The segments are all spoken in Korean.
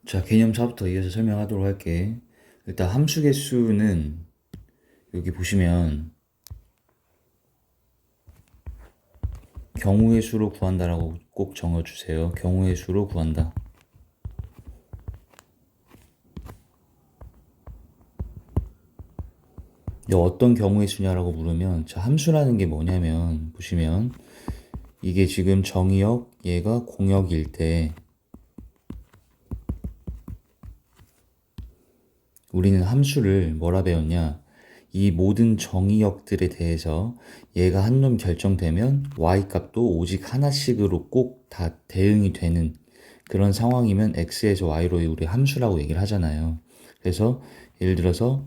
자, 개념 4부터 이어서 설명하도록 할게. 일단 함수 개수는 여기 보시면 경우의 수로 구한다라고 꼭 적어주세요. 경우의 수로 구한다. 어떤 경우의 수냐라고 물으면, 자, 함수라는 게 뭐냐면 보시면 이게 지금 정의역, 얘가 공역일 때 우리는 함수를 뭐라 배웠냐? 이 모든 정의역들에 대해서 얘가 한 놈 결정되면 y값도 오직 하나씩으로 꼭 다 대응이 되는 그런 상황이면 x에서 y로 우리 함수라고 얘기를 하잖아요. 그래서 예를 들어서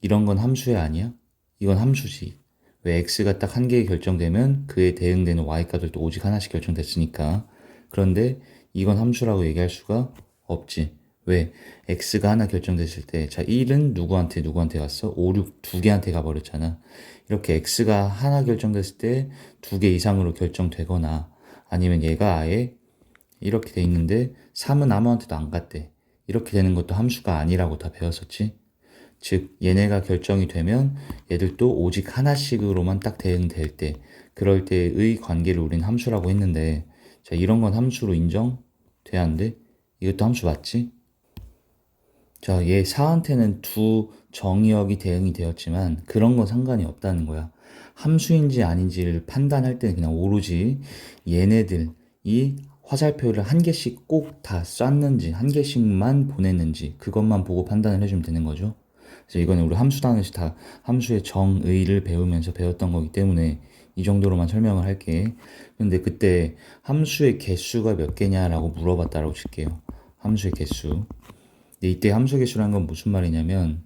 이런 건 함수야 아니야? 이건 함수지. 왜 x가 딱 한 개에 결정되면 그에 대응되는 y값들도 오직 하나씩 결정됐으니까. 그런데 이건 함수라고 얘기할 수가 없지. 왜? x가 하나 결정됐을 때, 자, 1은 누구한테 갔어? 5, 6 두 개한테 가버렸잖아. 이렇게 x가 하나 결정됐을 때 두 개 이상으로 결정되거나 아니면 얘가 아예 이렇게 돼 있는데 3은 아무한테도 안 갔대. 이렇게 되는 것도 함수가 아니라고 다 배웠었지. 즉, 얘네가 결정이 되면 얘들도 오직 하나씩으로만 딱 대응될 때, 그럴 때의 관계를 우린 함수라고 했는데, 자, 이런 건 함수로 인정돼야 안 돼? 이것도 함수 맞지? 자, 얘 사한테는 두 정의역이 대응이 되었지만 그런 건 상관이 없다는 거야. 함수인지 아닌지를 판단할 때는 그냥 오로지 얘네들이 화살표를 한 개씩 꼭 다 쐈는지 한 개씩만 보냈는지 그것만 보고 판단을 해주면 되는 거죠. 그래서 이거는 우리 함수 단에서 다 함수의 정의를 배우면서 배웠던 거기 때문에 이 정도로만 설명을 할게. 근데 그때 함수의 개수가 몇 개냐라고 물어봤다라고 칠게요. 함수의 개수. 근데 이때 함수 개수라는 건 무슨 말이냐면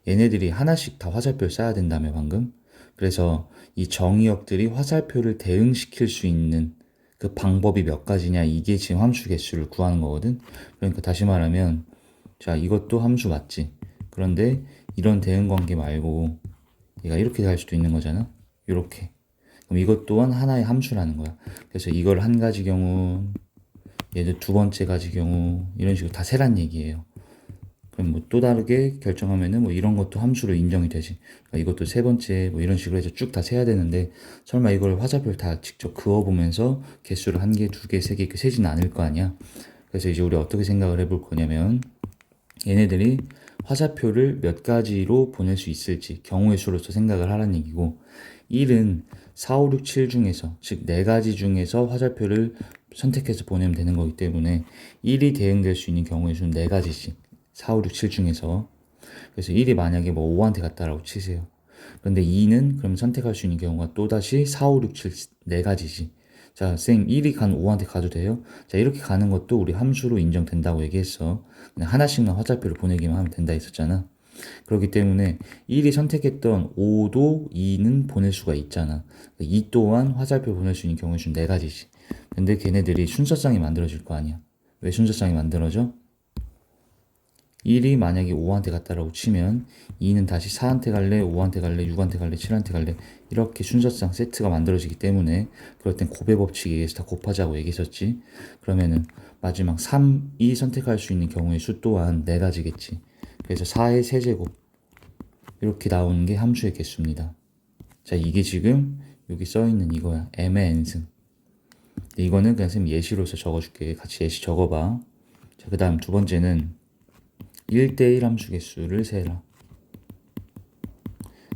얘네들이 하나씩 다 화살표를 쏴야 된다며 방금. 그래서 이 정의역들이 화살표를 대응시킬 수 있는 그 방법이 몇 가지냐, 이게 지금 함수 개수를 구하는 거거든. 그러니까 다시 말하면, 자, 이것도 함수 맞지? 그런데 이런 대응 관계 말고 얘가 이렇게 갈 수도 있는 거잖아. 이렇게. 그럼 이것 또한 하나의 함수라는 거야. 그래서 이걸 한 가지 경우, 얘도 두 번째 가지 경우, 이런 식으로 다 세란 얘기예요. 그럼 뭐 또 다르게 결정하면은 뭐 이런 것도 함수로 인정이 되지. 그러니까 이것도 세 번째 뭐 이런 식으로 해서 쭉 다 세야 되는데, 설마 이걸 화살표를 다 직접 그어보면서 개수를 한 개, 두 개, 세 개 이렇게 세지는 않을 거 아니야. 그래서 이제 우리 어떻게 생각을 해볼 거냐면, 얘네들이 화살표를 몇 가지로 보낼 수 있을지 경우의 수로서 생각을 하라는 얘기고, 1은 4, 5, 6, 7 중에서, 즉 4가지 중에서 화살표를 선택해서 보내면 되는 거기 때문에 1이 대응될 수 있는 경우의 수는 4가지씩, 4, 5, 6, 7 중에서. 그래서 1이 만약에 뭐 5한테 갔다라고 치세요. 그런데 2는 그럼 선택할 수 있는 경우가 또다시 4, 5, 6, 7 4가지지. 자, 쌤 1이 간 5한테 가도 돼요? 자, 이렇게 가는 것도 우리 함수로 인정된다고 얘기했어. 그냥 하나씩만 화살표를 보내기만 하면 된다 했었잖아. 그렇기 때문에 1이 선택했던 5도 2는 보낼 수가 있잖아. 2 또한 화살표 보낼 수 있는 경우의 수는 4가지지. 근데 걔네들이 순서상이 만들어질 거 아니야. 왜 순서상이 만들어져? 1이 만약에 5한테 갔다라고 치면 2는 다시 4한테 갈래, 5한테 갈래, 6한테 갈래, 7한테 갈래, 이렇게 순서상 세트가 만들어지기 때문에 그럴 땐 곱의 법칙에 의해서 다 곱하자고 얘기했었지. 그러면은 마지막 3이 선택할 수 있는 경우의 수 또한 4가지겠지. 그래서 4의 세제곱, 이렇게 나오는 게 함수의 개수입니다. 자, 이게 지금 여기 써있는 이거야. m의 n승. 이거는 그냥 쌤 예시로서 적어줄게. 같이 예시 적어봐. 자, 그 다음 두 번째는 1대1 함수 개수를 세라.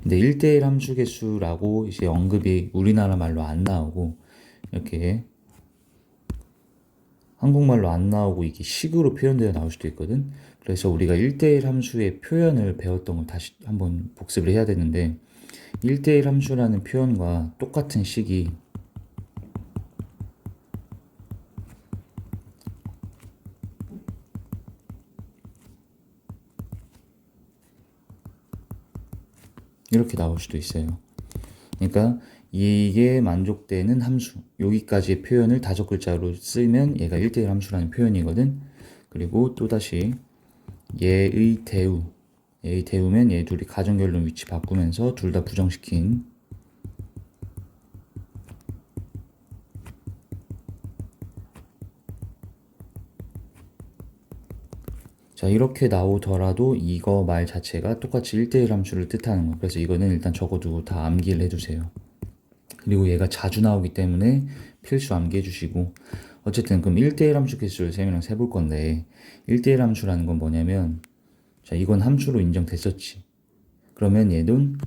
근데 1대1 함수 개수라고 이제 언급이 우리나라 말로 안 나오고, 이렇게 한국말로 안 나오고 이게 식으로 표현되어 나올 수도 있거든. 그래서 우리가 1대1 함수의 표현을 배웠던 걸 다시 한번 복습을 해야 되는데, 1대1 함수라는 표현과 똑같은 식이 이렇게 나올 수도 있어요. 그러니까 이게 만족되는 함수, 여기까지의 표현을 5글자로 쓰면 얘가 1대1 함수라는 표현이거든. 그리고 또다시 얘의 대우, 얘의 대우면 얘 둘이 가정결론 위치 바꾸면서 둘 다 부정시킨, 자, 이렇게 나오더라도 이거 말 자체가 똑같이 1대1 함수를 뜻하는 거예요. 그래서 이거는 일단 적어두고 다 암기를 해두세요. 그리고 얘가 자주 나오기 때문에 필수 암기해 주시고, 어쨌든 그럼 1대1 함수 개수를 3명이랑 세볼 건데, 1대1 함수라는 건 뭐냐면, 자, 이건 함수로 인정됐었지. 그러면 얘는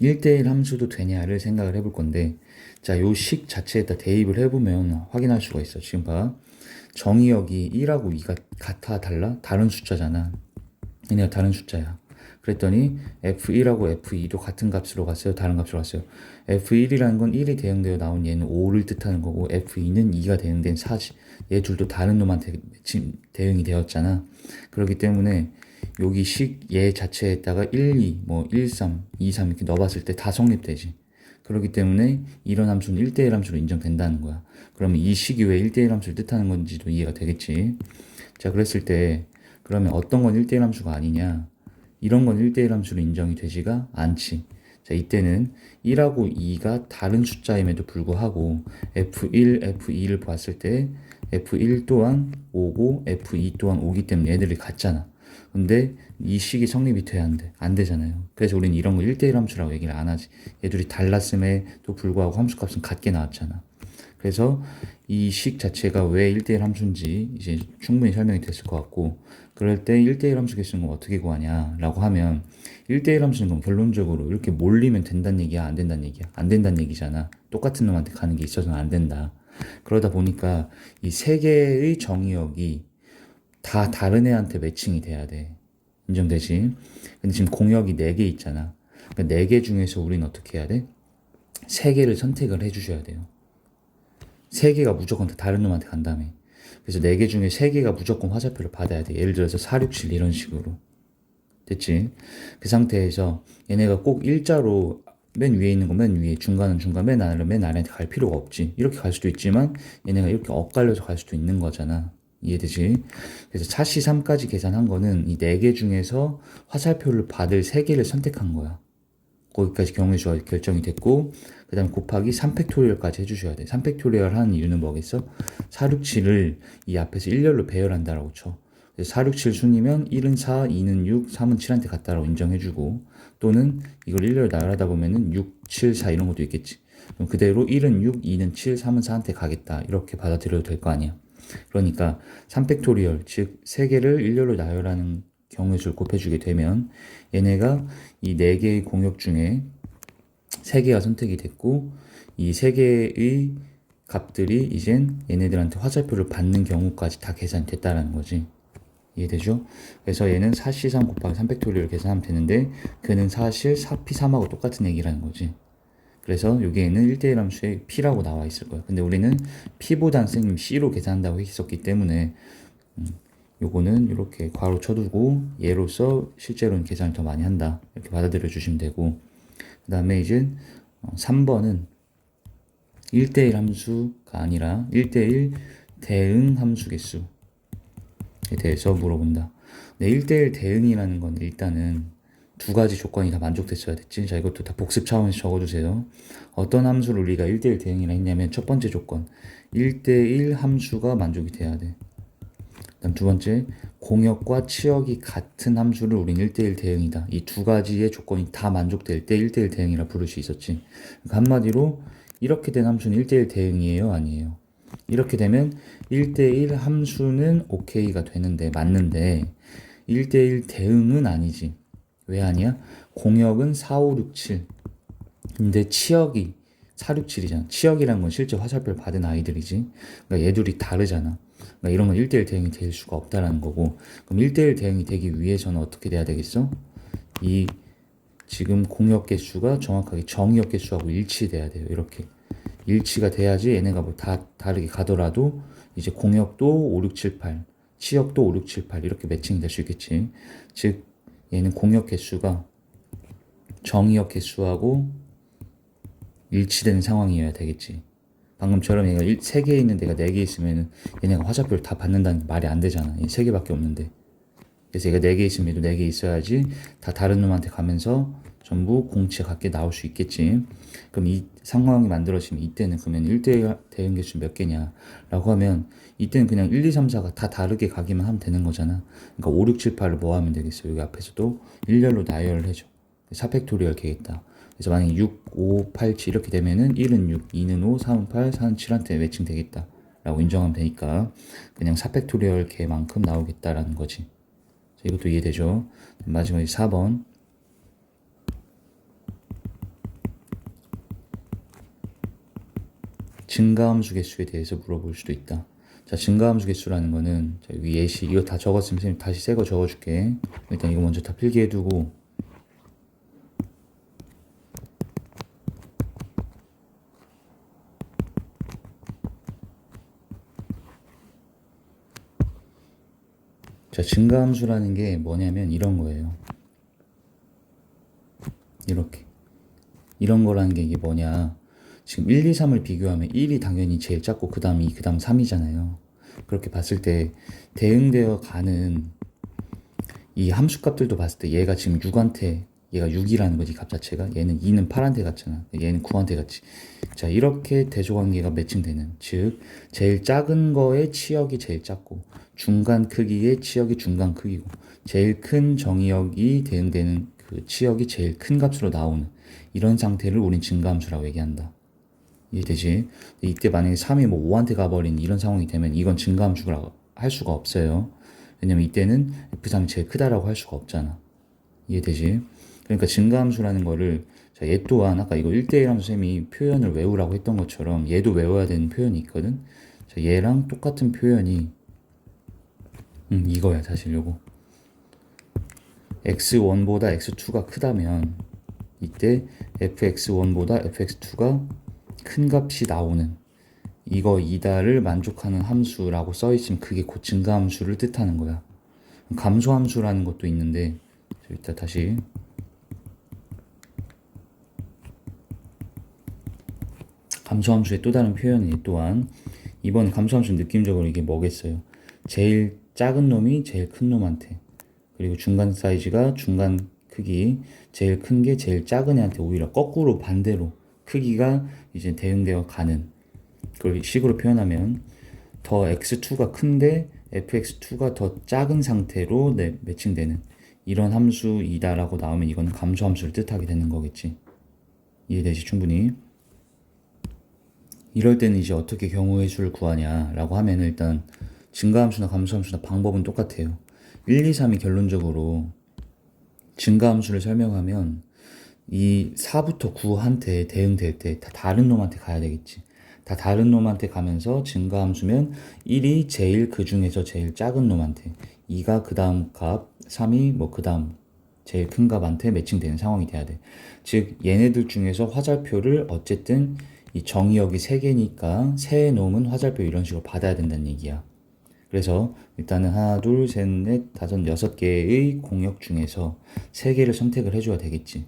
1대1 함수도 되냐를 생각을 해볼 건데, 자, 요 식 자체에다 대입을 해보면 확인할 수가 있어. 지금 봐. 정의역이 1하고 2가 같아, 달라? 다른 숫자잖아. 얘네가 다른 숫자야. 그랬더니 F1하고 F2도 같은 값으로 갔어요? 다른 값으로 갔어요? F1이라는 건 1이 대응되어 나온 얘는 5를 뜻하는 거고, F2는 2가 대응된 4지. 얘 둘도 다른 놈한테 대응이 되었잖아. 그렇기 때문에 여기 식 얘 자체에다가 1, 2, 뭐 1, 3, 2, 3 이렇게 넣어봤을 때 다 성립되지. 그렇기 때문에 이런 함수는 1대1 함수로 인정된다는 거야. 그러면 이 식이 왜 1대1 함수를 뜻하는 건지도 이해가 되겠지. 자, 그랬을 때 그러면 어떤 건 1대1 함수가 아니냐? 이런 건 1대1 함수로 인정이 되지가 않지. 자, 이때는 1하고 2가 다른 숫자임에도 불구하고 F1, F2를 봤을 때 F1 또한 5고 F2 또한 5기 때문에 얘들이 같잖아. 근데 이 식이 성립이 돼야 안 돼. 안 되잖아요. 그래서 우리는 이런 거 1대1 함수라고 얘기를 안 하지. 얘들이 달랐음에도 불구하고 함수값은 같게 나왔잖아. 그래서 이 식 자체가 왜 1대1 함수인지 이제 충분히 설명이 됐을 것 같고, 그럴 때 1대1 함수 개수는 어떻게 구하냐 라고 하면, 1대1 함수는 그럼 결론적으로 이렇게 몰리면 된다는 얘기야, 안 된다는 얘기야? 안 된다는 얘기잖아. 똑같은 놈한테 가는 게 있어서는 안 된다. 그러다 보니까 이 세 개의 정의역이 다 다른 애한테 매칭이 돼야 돼. 인정되지? 근데 지금 공역이 4개 있잖아. 그러니까 4개 중에서 우리는 어떻게 해야 돼? 3개를 선택을 해주셔야 돼요. 3개가 무조건 다 다른 놈한테 간다며. 그래서 4개 중에 3개가 무조건 화살표를 받아야 돼. 예를 들어서 4, 6, 7 이런 식으로. 됐지? 그 상태에서 얘네가 꼭 일자로 맨 위에 있는 거 맨 위에, 중간은 중간, 맨 아래한테 갈 필요가 없지. 이렇게 갈 수도 있지만 얘네가 이렇게 엇갈려서 갈 수도 있는 거잖아. 이해되지? 그래서 차시 3까지 계산한 거는 이 4개 중에서 화살표를 받을 3개를 선택한 거야. 거기까지 경우의 수가 결정이 됐고, 그 다음에 곱하기 3팩토리얼까지 해주셔야 돼. 3팩토리얼 하는 이유는 뭐겠어? 4, 6, 7을 이 앞에서 일렬로 배열한다라고 쳐. 그래서 4, 6, 7 순이면 1은 4, 2는 6, 3은 7한테 같다라고 인정해주고, 또는 이걸 일렬로 나열하다 보면은 6, 7, 4 이런 것도 있겠지. 그럼 그대로 1은 6, 2는 7, 3은 4한테 가겠다. 이렇게 받아들여도 될 거 아니야. 그러니까 3팩토리얼, 즉 3개를 일렬로 나열하는 경우의 수를 곱해주게 되면 얘네가 이 4개의 공역 중에 3개가 선택이 됐고, 이 3개의 값들이 이젠 얘네들한테 화살표를 받는 경우까지 다 계산이 됐다라는 거지. 이해되죠? 그래서 얘는 4C3 곱하기 3팩토리얼 계산하면 되는데, 그는 사실 4P3하고 똑같은 얘기라는 거지. 그래서 여기에는 1대1 함수에 P라고 나와 있을 거야. 근데 우리는 P보단 선생님 C로 계산한다고 했었기 때문에 요거는 이렇게 괄호 쳐두고 얘로서 실제로는 계산을 더 많이 한다, 이렇게 받아들여 주시면 되고, 그 다음에 이제 3번은 1대1 함수가 아니라 1대1 대응 함수 개수에 대해서 물어본다. 네, 1대1 대응이라는 건 일단은 두 가지 조건이 다 만족됐어야 됐지. 자, 이것도 다 복습 차원에서 적어주세요. 어떤 함수를 우리가 1대1 대응이라 했냐면, 첫 번째 조건 1대1 함수가 만족이 돼야 돼. 그다음 두 번째, 공역과 치역이 같은 함수를 우린 1대1 대응이다. 이 두 가지의 조건이 다 만족될 때 1대1 대응이라 부를 수 있었지. 그러니까 한마디로 이렇게 된 함수는 1대1 대응이에요, 아니에요? 이렇게 되면 1대1 함수는 오케이가 되는데, 맞는데 1대1 대응은 아니지. 왜 아니야? 공역은 4, 5, 6, 7. 근데 치역이 4, 6, 7이잖아. 치역이란 건 실제 화살표를 받은 아이들이지. 그러니까 얘들이 다르잖아. 그러니까 이런 건 1대1 대응이 될 수가 없다라는 거고, 그럼 1대1 대응이 되기 위해서는 어떻게 돼야 되겠어? 이 지금 공역 개수가 정확하게 정의역 개수하고 일치돼야 돼요. 이렇게 일치가 돼야지 얘네가 뭐 다 다르게 가더라도 이제 공역도 5, 6, 7, 8, 치역도 5, 6, 7, 8 이렇게 매칭이 될 수 있겠지. 즉 얘는 공역 개수가 정의역 개수하고 일치되는 상황이어야 되겠지. 방금처럼 얘가 3개 있는 데가 4개 있으면 얘네가 화살표를 다 받는다는 말이 안 되잖아. 3개밖에 없는데. 그래서 얘가 4개 있으면 얘도 4개 있어야지 다 다른 놈한테 가면서 전부 공치가 같게 나올 수 있겠지. 그럼 이 상황이 만들어지면 이때는 그러면 1대1 대응 개수 몇 개냐 라고 하면, 이때는 그냥 1, 2, 3, 4가 다 다르게 가기만 하면 되는 거잖아. 그러니까 5, 6, 7, 8을 뭐 하면 되겠어. 여기 앞에서도 일렬로 나열을 해줘. 4팩토리얼 되겠다. 그래서 만약에 6, 5, 8, 7 이렇게 되면은 1은 6, 2는 5, 3은 8, 4는 7한테 매칭 되겠다 라고 인정하면 되니까 그냥 4팩토리얼 개만큼 나오겠다라는 거지. 이것도 이해되죠? 마지막에 4번. 증가함수 개수에 대해서 물어볼 수도 있다. 자, 증가함수 개수라는 거는 자, 여기 예시 이거 다 적었으면 선생님 다시 새 거 적어줄게. 일단 이거 먼저 다 필기해두고 자, 증가함수라는 게 뭐냐면 이런 거예요. 이렇게 이런 거라는 게 이게 뭐냐. 지금 1, 2, 3을 비교하면 1이 당연히 제일 작고 그 다음 2, 그 다음 3이잖아요. 그렇게 봤을 때 대응되어 가는 이 함수값들도 봤을 때 얘가 지금 6한테 얘가 6이라는 거지 값 자체가. 얘는 2는 8한테 갔잖아. 얘는 9한테 갔지. 자, 이렇게 대조관계가 매칭되는, 즉 제일 작은 거의 치역이 제일 작고 중간 크기의 치역이 중간 크기고 제일 큰 정의역이 대응되는 그 치역이 제일 큰 값으로 나오는 이런 상태를 우린 증가함수라고 얘기한다. 이해되지? 이때 만약에 3이 뭐 5한테 가버린 이런 상황이 되면 이건 증가함수라고 할 수가 없어요. 왜냐면 이때는 F3이 제일 크다라고 할 수가 없잖아. 이해되지? 그러니까 증가함수라는 거를 자, 얘 또한 아까 이거 1대1 함수 쌤이 표현을 외우라고 했던 것처럼 얘도 외워야 되는 표현이 있거든. 자, 얘랑 똑같은 표현이 이거야 사실 요거. x1보다 x2가 크다면 이때 fx1보다 fx2가 큰 값이 나오는 이거 이다를 만족하는 함수라고 써있으면 그게 곧 증가함수를 뜻하는 거야. 감소함수라는 것도 있는데 일단 다시 감소함수의 또 다른 표현이 또한 이번 감소함수 느낌적으로 이게 뭐겠어요? 제일 작은 놈이 제일 큰 놈한테 그리고 중간 사이즈가 중간 크기 제일 큰 게 제일 작은 애한테 오히려 거꾸로 반대로 크기가 이제 대응되어 가는 그걸 식으로 표현하면 더 x2가 큰데 fx2가 더 작은 상태로 매칭되는 이런 함수이다라고 나오면 이건 감소함수를 뜻하게 되는 거겠지. 이해되지 충분히? 이럴 때는 이제 어떻게 경우의 수를 구하냐라고 하면 일단 증가함수나 감소함수나 방법은 똑같아요. 1, 2, 3이 결론적으로 증가함수를 설명하면 이 4부터 9한테 대응될 때 다 다른 놈한테 가야 되겠지. 다 다른 놈한테 가면서 증가함수면 1이 제일 그 중에서 제일 작은 놈한테 2가 그 다음 값 3이 뭐 그 다음 제일 큰 값한테 매칭되는 상황이 돼야 돼. 즉 얘네들 중에서 화살표를 어쨌든 이 정의역이 3개니까 세 놈은 화살표 이런 식으로 받아야 된다는 얘기야. 그래서 일단은 하나, 둘, 셋, 넷, 다섯, 6개의 공역 중에서 3개를 선택을 해줘야 되겠지.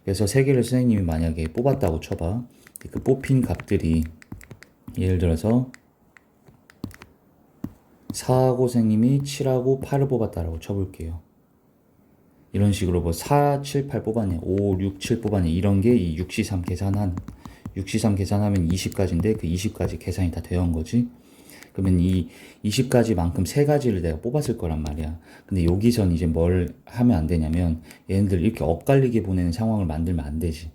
그래서 3개를 선생님이 만약에 뽑았다고 쳐봐. 그 뽑힌 값들이 예를 들어서 4하고 선생님이 7하고 8을 뽑았다라고 쳐볼게요. 이런 식으로 뭐 4, 7, 8 뽑았냐, 5, 6, 7 뽑았냐 이런 게 이 6C3 계산한 6C3 계산하면 20가지인데 그 20가지 계산이 다 되어 온 거지. 그러면 이 20가지만큼 3가지를 내가 뽑았을 거란 말이야. 근데 여기선 이제 뭘 하면 안 되냐면 얘네들 이렇게 엇갈리게 보내는 상황을 만들면 안 되지.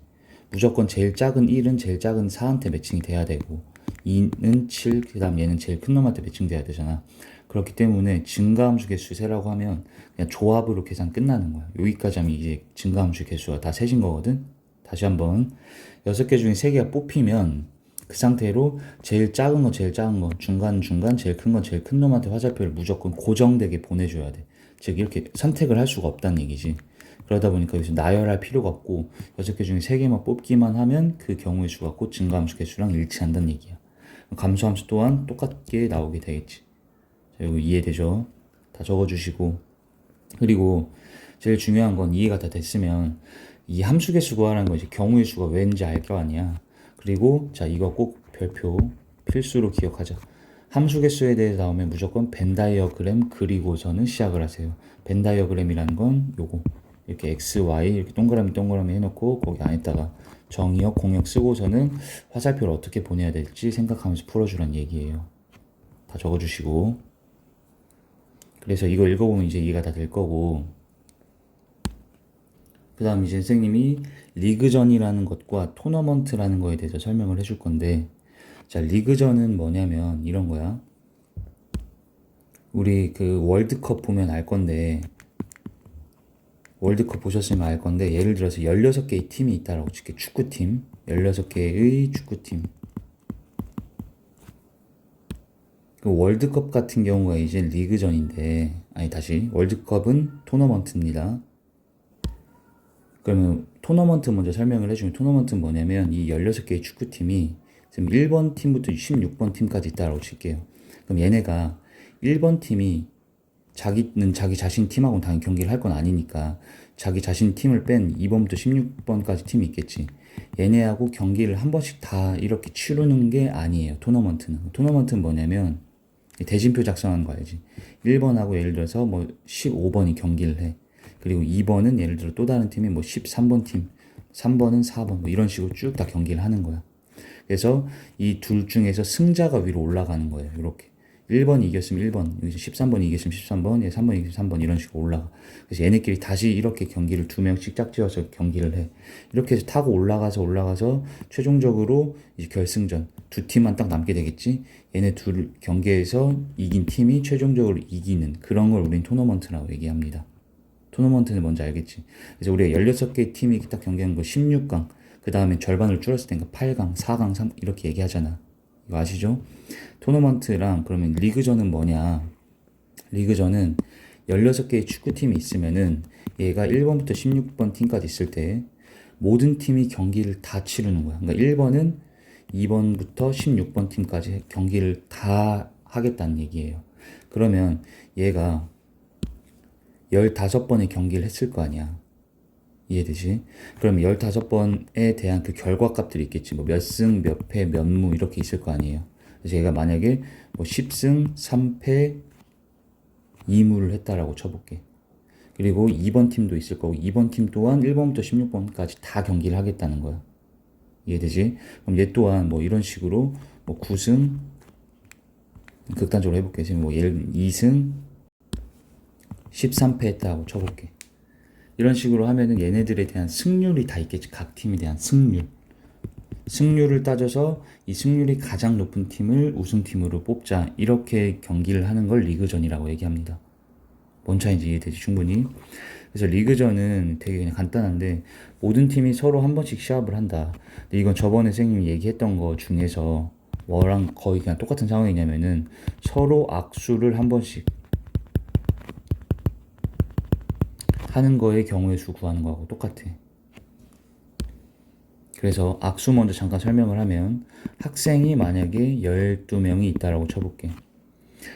무조건 제일 작은 1은 제일 작은 4한테 매칭이 돼야 되고 2는 7, 그 다음 얘는 제일 큰 놈한테 매칭돼야 되잖아. 그렇기 때문에 증가함수 개수 세라고 하면 그냥 조합으로 계산 끝나는 거야. 여기까지 하면 이제 증가함수 개수가 다 세진 거거든. 다시 한번 6개 중에 3개가 뽑히면 그 상태로 제일 작은 거 제일 작은 거 중간 제일 큰 건 제일 큰 놈한테 화살표를 무조건 고정되게 보내줘야 돼. 즉 이렇게 선택을 할 수가 없다는 얘기지. 그러다 보니까 여기서 나열할 필요가 없고 6개 중에 3개만 뽑기만 하면 그 경우의 수가 곧 증가함수 개수랑 일치한다는 얘기야. 감소함수 또한 똑같게 나오게 되겠지. 자, 이거 이해되죠? 다 적어주시고 그리고 제일 중요한 건 이해가 다 됐으면 이 함수 개수 구하라는 건 이제 경우의 수가 왠지 알 거 아니야. 그리고 자 이거 꼭 별표 필수로 기억하자. 함수 개수에 대해 나오면 무조건 벤 다이어그램 그리고서는 시작을 하세요. 벤 다이어그램이라는 건 요거 이렇게 x, y 이렇게 동그라미 해놓고 거기 안에다가 정의역, 공역 쓰고서는 화살표를 어떻게 보내야 될지 생각하면서 풀어주란 얘기예요. 다 적어주시고. 그래서 이거 읽어보면 이제 이해가 다 될 거고, 그 다음 이제 선생님이 리그전이라는 것과 토너먼트라는 거에 대해서 설명을 해줄 건데, 자, 리그전은 뭐냐면 이런 거야. 우리 그 월드컵 보면 알 건데, 월드컵 보셨으면 알 건데, 예를 들어서 16개의 팀이 있다라고 칠게. 축구팀. 16개의 축구팀. 그 월드컵 같은 경우가 이제 리그전인데, 아니, 다시. 월드컵은 토너먼트입니다. 그러면 토너먼트 먼저 설명을 해주면, 토너먼트는 뭐냐면 이 16개의 축구팀이 지금 1번 팀부터 16번 팀까지 있다라고 칠게요. 그럼 얘네가 1번 팀이 자기는 자기 자신 팀하고는 당연히 경기를 할 건 아니니까 자기 자신 팀을 뺀 2번부터 16번까지 팀이 있겠지. 얘네하고 경기를 한 번씩 다 이렇게 치르는 게 아니에요. 토너먼트는 뭐냐면 대진표 작성하는 거 알지? 1번하고 예를 들어서 뭐 15번이 경기를 해. 그리고 2번은 예를 들어 또 다른 팀이 뭐 13번 팀, 3번은 4번 뭐 이런 식으로 쭉 다 경기를 하는 거야. 그래서 이 둘 중에서 승자가 위로 올라가는 거예요. 이렇게. 1번 이겼으면 1번, 여기서 13번 이겼으면 13번, 3번 이겼으면 3번 이런 식으로 올라가. 그래서 얘네끼리 다시 이렇게 경기를 2명씩 짝지어서 경기를 해. 이렇게 해서 타고 올라가서 최종적으로 이제 결승전 두 팀만 딱 남게 되겠지. 얘네 둘 경기에서 이긴 팀이 최종적으로 이기는 그런 걸 우린 토너먼트라고 얘기합니다. 토너먼트는 뭔지 알겠지. 그래서 우리가 16개 팀이 딱 경기하는 거 16강, 그 다음에 절반을 줄였을 테니까 8강, 4강, 3 이렇게 얘기하잖아. 이거 아시죠? 토너먼트랑 그러면 리그전은 뭐냐? 리그전은 16개의 축구팀이 있으면은 얘가 1번부터 16번 팀까지 있을 때 모든 팀이 경기를 다 치르는 거야. 그러니까 1번은 2번부터 16번 팀까지 경기를 다 하겠다는 얘기예요. 그러면 얘가 15번의 경기를 했을 거 아니야. 이해되지? 그럼 15번에 대한 그 결과값들이 있겠지. 뭐 몇 승, 몇 패, 몇 무 이렇게 있을 거 아니에요. 그래서 얘가 만약에 뭐 10승, 3패, 2무를 했다라고 쳐볼게. 그리고 2번 팀도 있을 거고 2번 팀 또한 1번부터 16번까지 다 경기를 하겠다는 거야. 이해되지? 그럼 얘 또한 뭐 이런 식으로 뭐 9승, 극단적으로 해볼게. 지금 뭐 예를 2승, 13패 했다고 쳐볼게. 이런 식으로 하면은 얘네들에 대한 승률이 다 있겠지. 각 팀에 대한 승률. 승률을 따져서 이 승률이 가장 높은 팀을 우승팀으로 뽑자. 이렇게 경기를 하는 걸 리그전이라고 얘기합니다. 뭔 차이인지 이해되지? 충분히. 그래서 리그전은 되게 그냥 간단한데 모든 팀이 서로 한 번씩 시합을 한다. 근데 이건 저번에 선생님이 얘기했던 거 중에서 뭐랑 거의 그냥 똑같은 상황이냐면은 서로 악수를 한 번씩 하는 거의 경우의 수 구하는 거하고 똑같아. 그래서 악수 먼저 잠깐 설명을 하면 학생이 만약에 12명이 있다라고 쳐볼게.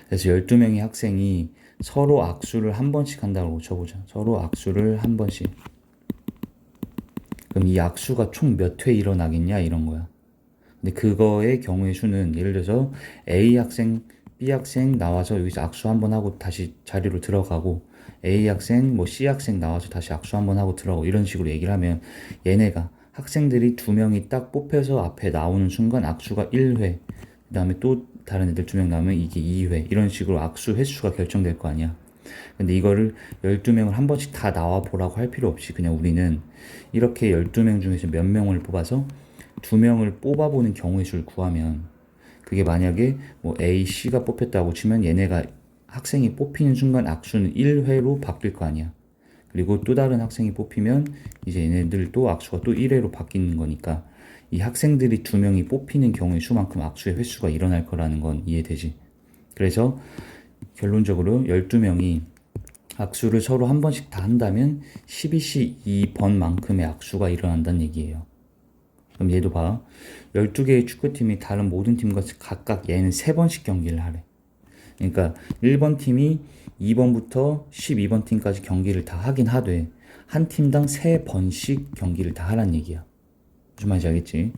그래서 12명의 학생이 서로 악수를 한 번씩 한다고 쳐보자. 서로 악수를 한 번씩. 그럼 이 악수가 총 몇 회 일어나겠냐 이런 거야. 근데 그거의 경우의 수는 예를 들어서 A 학생, B 학생 나와서 여기서 악수 한 번 하고 다시 자리로 들어가고 A 학생, 뭐 C 학생 나와서 다시 악수 한 번 하고 들어가고 이런 식으로 얘기를 하면 얘네가 학생들이 2명이 딱 뽑혀서 앞에 나오는 순간 악수가 1회, 그 다음에 또 다른 애들 2명 나오면 이게 2회 이런 식으로 악수 횟수가 결정될 거 아니야. 근데 이거를 12명을 한 번씩 다 나와 보라고 할 필요 없이 그냥 우리는 이렇게 12명 중에서 몇 명을 뽑아서 2명을 뽑아보는 경우의 수를 구하면 그게 만약에 뭐 A, C가 뽑혔다고 치면 얘네가 학생이 뽑히는 순간 악수는 1회로 바뀔 거 아니야. 그리고 또 다른 학생이 뽑히면 이제 얘네들도 악수가 또 1회로 바뀌는 거니까 이 학생들이 2명이 뽑히는 경우의 수만큼 악수의 횟수가 일어날 거라는 건 이해되지. 그래서 결론적으로 12명이 악수를 서로 한 번씩 다 한다면 12시 2번만큼의 악수가 일어난다는 얘기예요. 그럼 얘도 봐. 12개의 축구팀이 다른 모든 팀과 각각 얘는 3번씩 경기를 하래. 그러니까 1번 팀이 2번부터 12번 팀까지 경기를 다 하긴 하되 한 팀당 3번씩 경기를 다 하란 얘기야. 무슨 말인지 알겠지?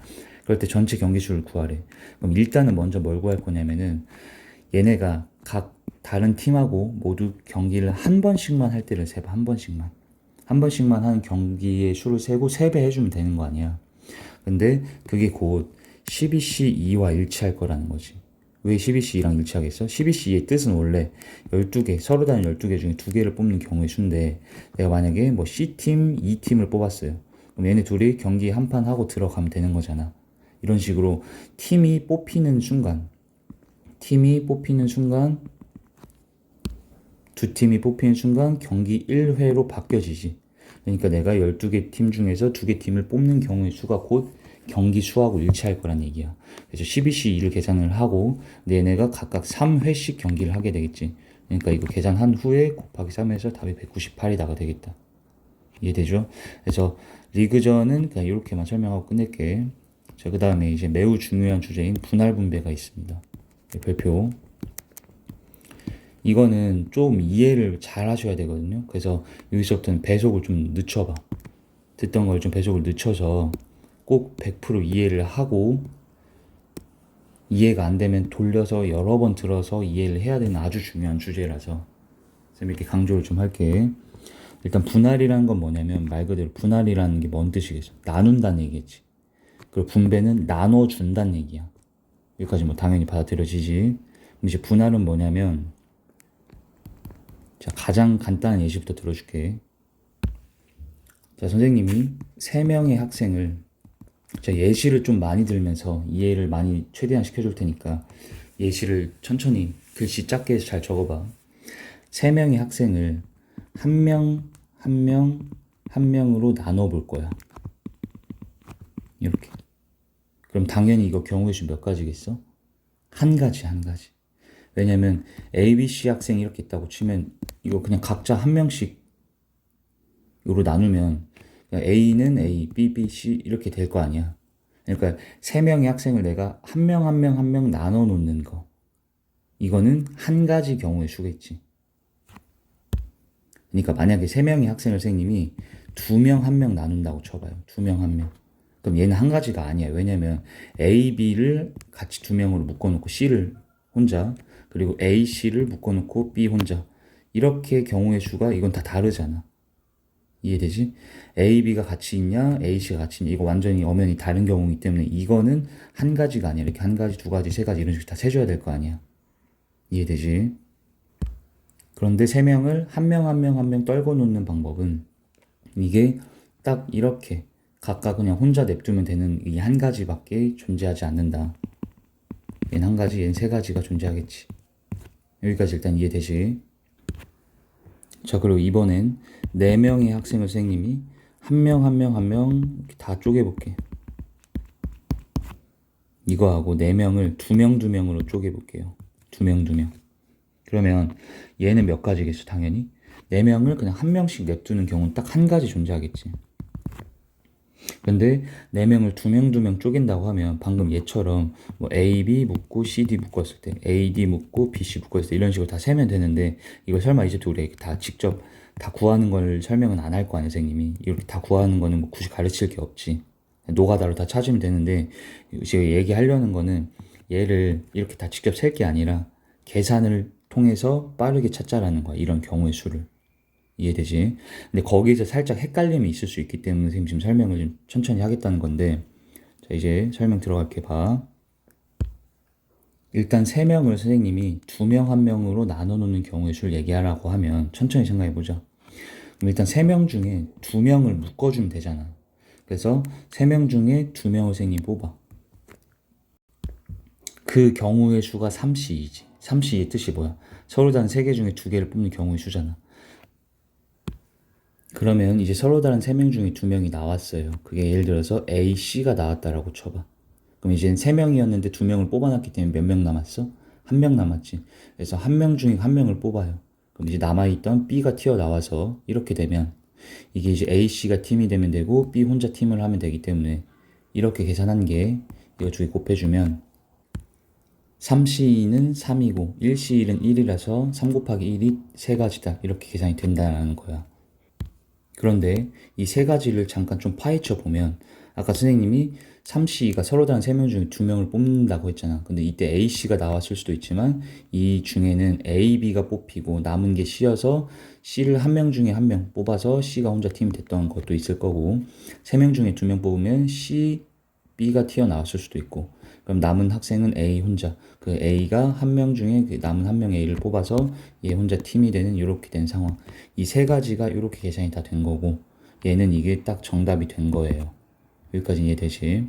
그럴 때 전체 경기 수를 구하래. 그럼 일단은 먼저 뭘 구할 거냐면은 얘네가 각 다른 팀하고 모두 경기를 한 번씩만 할 때를 세봐. 한 번씩만. 한 번씩만 하는 경기의 수를 세고 3배 해주면 되는 거 아니야. 근데 그게 곧 12시 2와 일치할 거라는 거지. 왜 12C랑 일치하겠어? 12C의 뜻은 원래 12개, 서로 다른 12개 중에 2개를 뽑는 경우의 수인데 내가 만약에 뭐 C팀, E팀을 뽑았어요. 그럼 얘네 둘이 경기 한 판 하고 들어가면 되는 거잖아. 이런 식으로 팀이 뽑히는 순간, 두 팀이 뽑히는 순간 경기 1회로 바뀌어지지. 그러니까 내가 12개 팀 중에서 2개 팀을 뽑는 경우의 수가 곧 경기 수하고 일치할 거란 얘기야. 그래서 12C2를 계산을 하고 얘네가 각각 3회씩 경기를 하게 되겠지. 그러니까 이거 계산한 후에 곱하기 3해서 답이 198이 나가 되겠다. 이해되죠? 그래서 리그전은 그냥 이렇게만 설명하고 끝낼게. 자, 그 다음에 이제 매우 중요한 주제인 분할 분배가 있습니다. 별표. 이거는 좀 이해를 잘 하셔야 되거든요. 그래서 여기서부터는 배속을 좀 늦춰봐. 듣던 걸 좀 배속을 늦춰서 꼭 100% 이해를 하고, 이해가 안 되면 돌려서 여러 번 들어서 이해를 해야 되는 아주 중요한 주제라서 쌤 이렇게 강조를 좀 할게. 일단 분할이라는 건 뭐냐면 말 그대로 분할이라는 게 뭔 뜻이겠어? 나눈다는 얘기겠지. 그리고 분배는 나눠준다는 얘기야. 여기까지 뭐 당연히 받아들여지지. 그럼 이제 분할은 뭐냐면, 자, 가장 간단한 예시부터 들어줄게. 자, 선생님이 3명의 학생을, 자, 예시를 좀 많이 들면서 이해를 많이 최대한 시켜줄 테니까 예시를 천천히 글씨 작게 해서 잘 적어봐. 3명의 학생을 한 명, 한 명, 한 명으로 나눠 볼 거야. 이렇게. 그럼 당연히 이거 경우의 수 몇 가지겠어? 한 가지. 왜냐면 A, B, C 학생이 이렇게 있다고 치면 이거 그냥 각자 한 명씩으로 나누면 A는 A, B, B, C 이렇게 될 거 아니야. 그러니까 3명의 학생을 내가 한 명 한 명 한 명 나눠 놓는 거. 이거는 한 가지 경우의 수겠지. 그러니까 만약에 3명의 학생을 선생님이 2명 한 명 나눈다고 쳐봐요. 2명 한 명. 그럼 얘는 한 가지가 아니야. 왜냐면 A, B를 같이 2명으로 묶어놓고 C를 혼자, 그리고 A, C를 묶어놓고 B 혼자. 이렇게 경우의 수가 이건 다 다르잖아. 이해되지? A, B가 같이 있냐, A, C가 같이 있냐. 이거 완전히 엄연히 다른 경우이기 때문에 이거는 한 가지가 아니야. 이렇게 한 가지, 두 가지, 세 가지 이런 식으로 다 세줘야 될 거 아니야. 이해되지? 그런데 3명을 한 명 한 명 한 명 떨궈 놓는 방법은 이게 딱 이렇게 각각 그냥 혼자 냅두면 되는 이 한 가지밖에 존재하지 않는다. 얘는 한 가지, 얘는 3가지가 존재하겠지. 여기까지 일단 이해되지? 자, 그리고 이번엔 4명의 학생을 선생님이 한 명 한 명 한 명 다 쪼개볼게. 이거하고 4명을 2명 2명으로 쪼개볼게요. 2명 2명. 그러면 얘는 몇 가지겠어? 당연히 4명을 그냥 한 명씩 냅두는 경우는 딱 한 가지 존재하겠지. 근데 4명을 2명 2명 쪼갠다고 하면 방금 얘처럼 뭐 A, B 묶고 C, D 묶었을 때 A, D 묶고 B, C 묶었을 때 이런 식으로 다 세면 되는데 이걸 설마 이제 우리 다 직접 다 구하는 걸 설명은 안 할 거 아니야, 선생님이. 이렇게 다 구하는 거는 뭐 굳이 가르칠 게 없지. 노가다로 다 찾으면 되는데 제가 얘기하려는 거는 얘를 이렇게 다 직접 셀 게 아니라 계산을 통해서 빠르게 찾자라는 거야. 이런 경우의 수를. 이해되지? 근데 거기서 살짝 헷갈림이 있을 수 있기 때문에 선생님 지금 설명을 좀 천천히 하겠다는 건데, 자, 이제 설명 들어갈게. 봐. 일단 3명을 선생님이 2명 1명으로 나눠 놓는 경우의 수를 얘기하라고 하면 천천히 생각해 보자. 그럼 일단 3명 중에 2명을 묶어주면 되잖아. 그래서 3명 중에 2명을 선생님 뽑아. 그 경우의 수가 3C이지. 3C의 뜻이 뭐야? 서로 다른 3개 중에 2개를 뽑는 경우의 수잖아. 그러면 이제 서로 다른 3명 중에 2명이 나왔어요. 그게 예를 들어서 A, C가 나왔다라고 쳐봐. 그럼 이제는 3명이었는데 2명을 뽑아놨기 때문에 몇 명 남았어? 1명 남았지. 그래서 1명 중에 1명을 뽑아요. 그럼 이제 남아있던 B가 튀어나와서 이렇게 되면 이게 이제 A, C가 팀이 되면 되고 B 혼자 팀을 하면 되기 때문에 이렇게 계산한 게 이거 두 개 곱해주면 3C는 3이고 1C는 1이라서 3 곱하기 1이 3가지다. 이렇게 계산이 된다는 거야. 그런데 이 3가지를 잠깐 좀 파헤쳐 보면 아까 선생님이 3C가 서로 다른 3명 중에 2명을 뽑는다고 했잖아. 근데 이때 AC가 나왔을 수도 있지만 이 중에는 A, B가 뽑히고 남은 게 C여서 C를 한 명 중에 1명 뽑아서 C가 혼자 팀이 됐던 것도 있을 거고 3명 중에 2명 뽑으면 C, B가 튀어나왔을 수도 있고 그럼 남은 학생은 A 혼자. 그 A가 한 명 중에 그 남은 한 명 A를 뽑아서 얘 혼자 팀이 되는 이렇게 된 상황. 이 세 가지가 이렇게 계산이 다 된 거고 얘는 이게 딱 정답이 된 거예요. 여기까지 이해되지?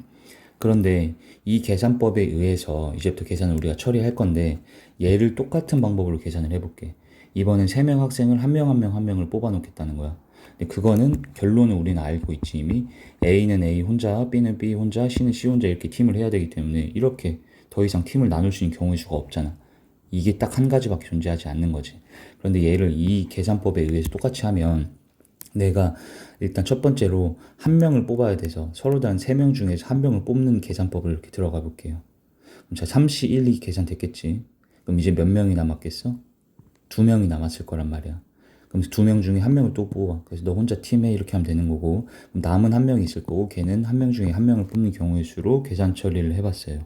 그런데 이 계산법에 의해서 이제부터 계산을 우리가 처리할 건데 얘를 똑같은 방법으로 계산을 해볼게. 이번엔 3명 학생을 한 명 한 명 한 명을 뽑아 놓겠다는 거야. 근데 그거는 결론은 우리는 알고 있지 이미. A는 A 혼자, B는 B 혼자, C는 C 혼자 이렇게 팀을 해야 되기 때문에 이렇게 더 이상 팀을 나눌 수 있는 경우의 수가 없잖아. 이게 딱 한 가지밖에 존재하지 않는 거지. 그런데 얘를 이 계산법에 의해서 똑같이 하면 내가 일단 첫 번째로 한 명을 뽑아야 돼서 서로 다른 3명 중에서 한 명을 뽑는 계산법을 이렇게 들어가 볼게요. 그럼 자, 3시 1, 2 계산됐겠지. 그럼 이제 몇 명이 남았겠어? 2명이 남았을 거란 말이야. 그럼 2명 중에 한 명을 또 뽑아. 그래서 너 혼자 팀해 이렇게 하면 되는 거고 그럼 남은 한 명이 있을 거고 걔는 한 명 중에 한 명을 뽑는 경우의 수로 계산 처리를 해봤어요.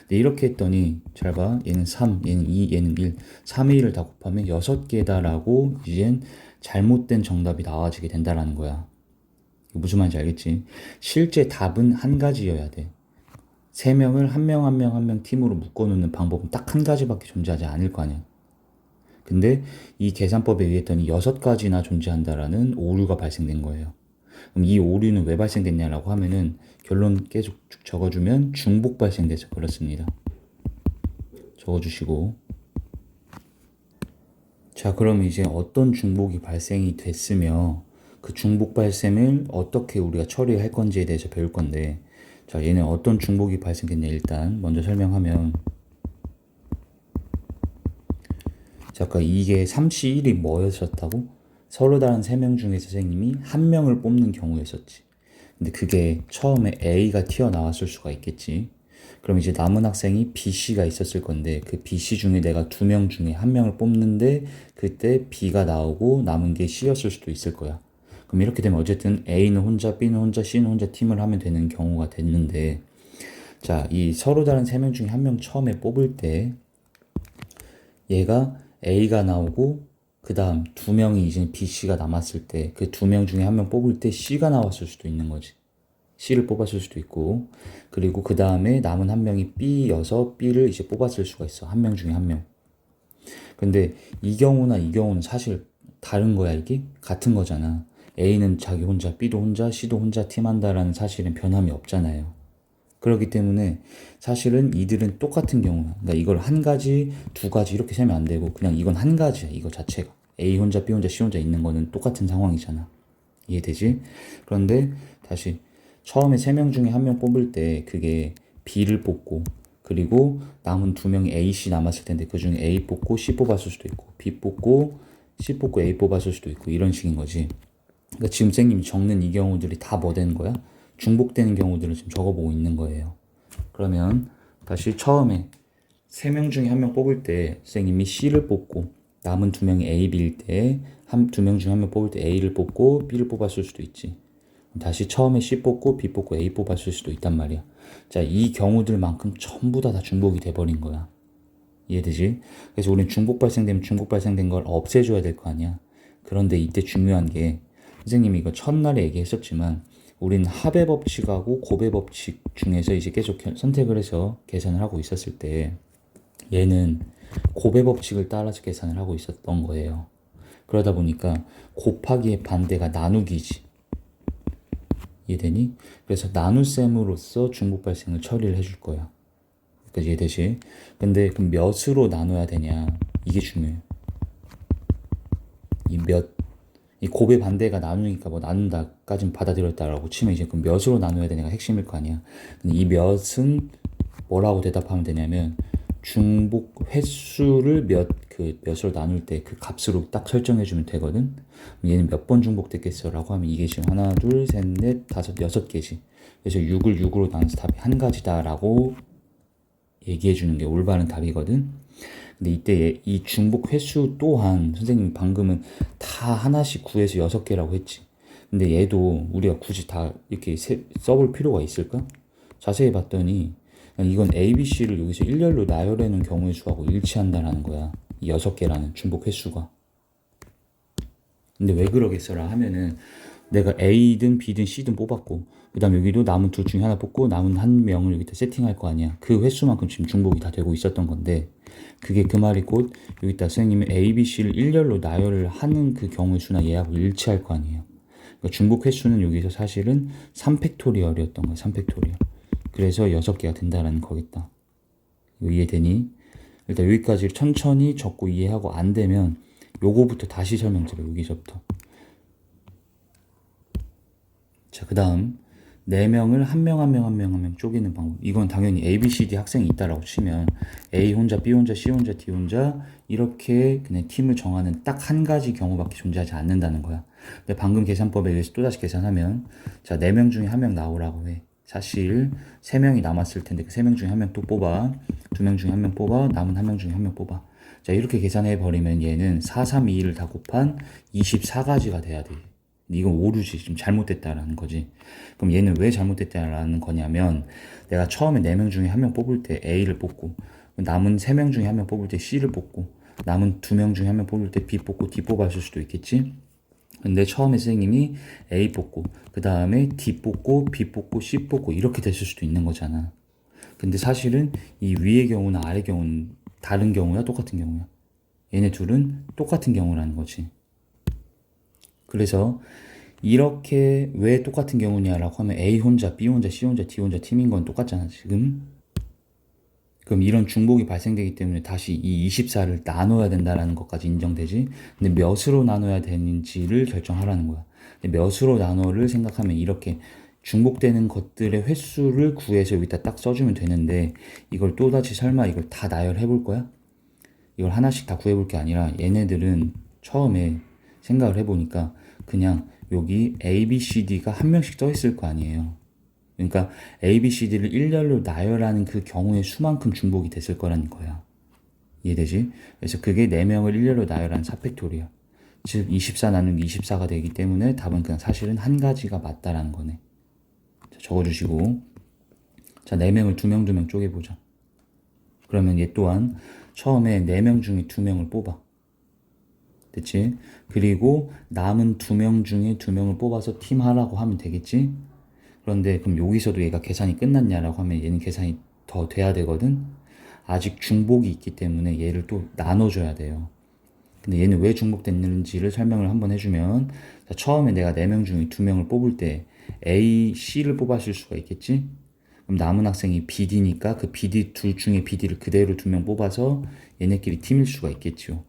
근데 이렇게 했더니 잘 봐. 얘는 3, 얘는 2, 얘는 1. 3의 1을 다 곱하면 6개다라고 이젠 잘못된 정답이 나와지게 된다라는 거야. 무슨 말인지 알겠지? 실제 답은 한 가지여야 돼. 3명을 한 명 한 명 한 명 팀으로 묶어놓는 방법은 딱 한 가지밖에 존재하지 않을 거 아니야. 근데 이 계산법에 의했더니 6가지나 존재한다라는 오류가 발생된 거예요. 그럼 이 오류는 왜 발생됐냐라고 하면은 결론 계속 쭉 적어주면 중복 발생돼서 그렇습니다. 적어주시고. 자, 그럼 이제 어떤 중복이 발생이 됐으며 그 중복 발생을 어떻게 우리가 처리할 건지에 대해서 배울 건데, 자, 얘는 어떤 중복이 발생됐냐 일단 먼저 설명하면, 잠깐 이게 3시 1이 뭐였었다고? 서로 다른 3명 중에 선생님이 한 명을 뽑는 경우였었지. 근데 그게 처음에 A가 튀어나왔을 수가 있겠지. 그럼 이제 남은 학생이 B씨가 있었을 건데 그 B씨 중에 내가 2명 중에 한 명을 뽑는데 그때 B가 나오고 남은 게 C였을 수도 있을 거야. 그럼 이렇게 되면 어쨌든 A는 혼자, B는 혼자, C는 혼자 팀을 하면 되는 경우가 됐는데, 자, 이 서로 다른 3명 중에 한 명 처음에 뽑을 때 얘가 A가 나오고 그 다음 2명이 이제 B씨가 남았을 때 그 2명 중에 한 명 뽑을 때 C가 나왔을 수도 있는 거지. C를 뽑았을 수도 있고, 그리고 그 다음에 남은 한 명이 B여서 B를 이제 뽑았을 수가 있어. 한 명 중에 한 명. 근데 이 경우나 이 경우는 사실 다른 거야, 이게? 같은 거잖아. A는 자기 혼자, B도 혼자, C도 혼자 팀한다라는 사실은 변함이 없잖아요. 그렇기 때문에 사실은 이들은 똑같은 경우야. 그러니까 이걸 한 가지, 두 가지 이렇게 세면 안 되고 그냥 이건 한 가지야, 이거 자체가. A 혼자, B 혼자, C 혼자 있는 거는 똑같은 상황이잖아. 이해되지? 그런데 다시 처음에 3명 중에 한 명 뽑을 때 그게 B를 뽑고 그리고 남은 2명이 A, C 남았을 텐데 그 중에 A 뽑고 C 뽑았을 수도 있고 B 뽑고 C 뽑고 A 뽑았을 수도 있고 이런 식인 거지. 그러니까 지금 선생님이 적는 이 경우들이 다 뭐 되는 거야? 중복되는 경우들을 지금 적어보고 있는 거예요. 그러면 다시 처음에 3명 중에 한 명 뽑을 때 선생님이 C를 뽑고 남은 2명이 A, B일 때 2명 중에 한 명 뽑을 때 A를 뽑고 B를 뽑았을 수도 있지. 다시 처음에 C 뽑고 B 뽑고 A 뽑았을 수도 있단 말이야. 자, 이 경우들만큼 전부 다 중복이 돼버린 거야. 이해되지? 그래서 우리는 중복 발생되면 중복 발생된 걸 없애줘야 될 거 아니야. 그런데 이때 중요한 게 선생님이 이거 첫날에 얘기했었지만 우리는 합의 법칙하고 곱의 법칙 중에서 이제 계속 선택을 해서 계산을 하고 있었을 때 얘는 곱의 법칙을 따라서 계산을 하고 있었던 거예요. 그러다 보니까 곱하기의 반대가 나누기지. 이해되니? 그래서 나눗셈으로써 중복 발생을 처리를 해줄 거야. 그러니까 이해되지? 근데 그럼 몇으로 나눠야 되냐? 이게 중요해. 이 곱의 반대가 나누니까 뭐 나눈다까진 받아들였다라고 치면 이제 그럼 몇으로 나눠야 되냐가 핵심일 거 아니야. 근데 이 몇은 뭐라고 대답하면 되냐면 중복 횟수를 몇으로 나눌 때 그 값으로 딱 설정해주면 되거든. 얘는 몇 번 중복됐겠어 라고 하면 이게 지금 하나, 둘, 셋, 넷, 다섯, 6개지. 그래서 6을 6으로 나눠서 답이 한 가지다 라고 얘기해주는 게 올바른 답이거든. 근데 이때 이 중복 횟수 또한 선생님이 방금은 다 하나씩 구해서 6개라고 했지. 근데 얘도 우리가 굳이 다 이렇게 써볼 필요가 있을까? 자세히 봤더니 이건 A, B, C를 여기서 일렬로 나열해 놓은 경우의 수하고 일치한다라는 거야. 이 6개라는 중복 횟수가. 근데 왜 그러겠어라 하면은 내가 A든 B든 C든 뽑았고, 그 다음 여기도 남은 둘 중에 하나 뽑고 남은 한 명을 여기다 세팅할 거 아니야. 그 횟수만큼 지금 중복이 다 되고 있었던 건데, 그게 그 말이 곧 여기다 선생님이 A, B, C를 일렬로 나열을 하는 그 경우의 수나 얘하고 일치할 거 아니에요. 그러니까 중복 횟수는 여기서 사실은 3팩토리얼이었던 거야. 3팩토리얼. 그래서 6개가 된다라는 거겠다. 이거 이해되니? 일단 여기까지 천천히 적고 이해하고 안 되면 요거부터 다시 설명드려. 여기서부터. 자, 그 다음 4명을 한 명 한 명 한 명 한 명 쪼개는 방법. 이건 당연히 A, B, C, D 학생이 있다라고 치면 A 혼자, B 혼자, C 혼자, D 혼자 이렇게 그냥 팀을 정하는 딱 한 가지 경우밖에 존재하지 않는다는 거야. 근데 방금 계산법에 의해서 또다시 계산하면 자, 4명 중에 한 명 나오라고 해. 사실 3명이 남았을 텐데 그 3명 중에 한 명 또 뽑아. 2명 중에 한 명 뽑아. 남은 한 명 중에 한 명 뽑아. 자, 이렇게 계산해 버리면 얘는 4, 3, 2를 다 곱한 24가지가 돼야 돼. 이건 오류지. 좀 잘못됐다라는 거지. 그럼 얘는 왜 잘못됐다라는 거냐면 내가 처음에 4명 중에 한 명 뽑을 때 A를 뽑고 남은 3명 중에 한 명 뽑을 때 C를 뽑고 남은 2명 중에 한 명 뽑을 때 B 뽑고 D 뽑았을 수도 있겠지. 근데 처음에 선생님이 A 뽑고 그 다음에 D 뽑고 B 뽑고 C 뽑고 이렇게 됐을 수도 있는 거잖아. 근데 사실은 이 위의 경우나 아래 경우는 다른 경우야 똑같은 경우야. 얘네 둘은 똑같은 경우라는 거지. 그래서 이렇게 왜 똑같은 경우냐라고 하면 A 혼자, B 혼자, C 혼자, D 혼자 팀인 건 똑같잖아 지금. 그럼 이런 중복이 발생되기 때문에 다시 이 24를 나눠야 된다라는 것까지 인정되지. 근데 몇으로 나눠야 되는지를 결정하라는 거야. 근데 몇으로 나눠를 생각하면 이렇게 중복되는 것들의 횟수를 구해서 여기다 딱 써주면 되는데 이걸 또다시 설마 이걸 다 나열해 볼 거야? 이걸 하나씩 다 구해볼 게 아니라 얘네들은 처음에 생각을 해보니까 그냥 여기 A, B, C, D가 한 명씩 써 있을 거 아니에요. 그러니까 A, B, C, D를 일렬로 나열하는 그 경우의 수만큼 중복이 됐을 거라는 거야. 이해되지? 그래서 그게 4명을 일렬로 나열한 4팩토리야. 즉 24 나누기 24가 되기 때문에 답은 그냥 사실은 한 가지가 맞다라는 거네. 자, 적어주시고 자 4명을 2명 2명 쪼개보자. 그러면 얘 또한 처음에 4명 중에 2명을 뽑아. 됐지? 그리고 남은 2명 중에 2명을 뽑아서 팀 하라고 하면 되겠지? 그런데 그럼 여기서도 얘가 계산이 끝났냐라고 하면 얘는 계산이 더 돼야 되거든? 아직 중복이 있기 때문에 얘를 또 나눠줘야 돼요. 근데 얘는 왜 중복됐는지를 설명을 한번 해주면 자, 처음에 내가 4명 중에 2명을 뽑을 때 A, C를 뽑았을 수가 있겠지? 그럼 남은 학생이 BD니까 그 BD 둘 중에 BD를 그대로 2명 뽑아서 얘네끼리 팀일 수가 있겠죠.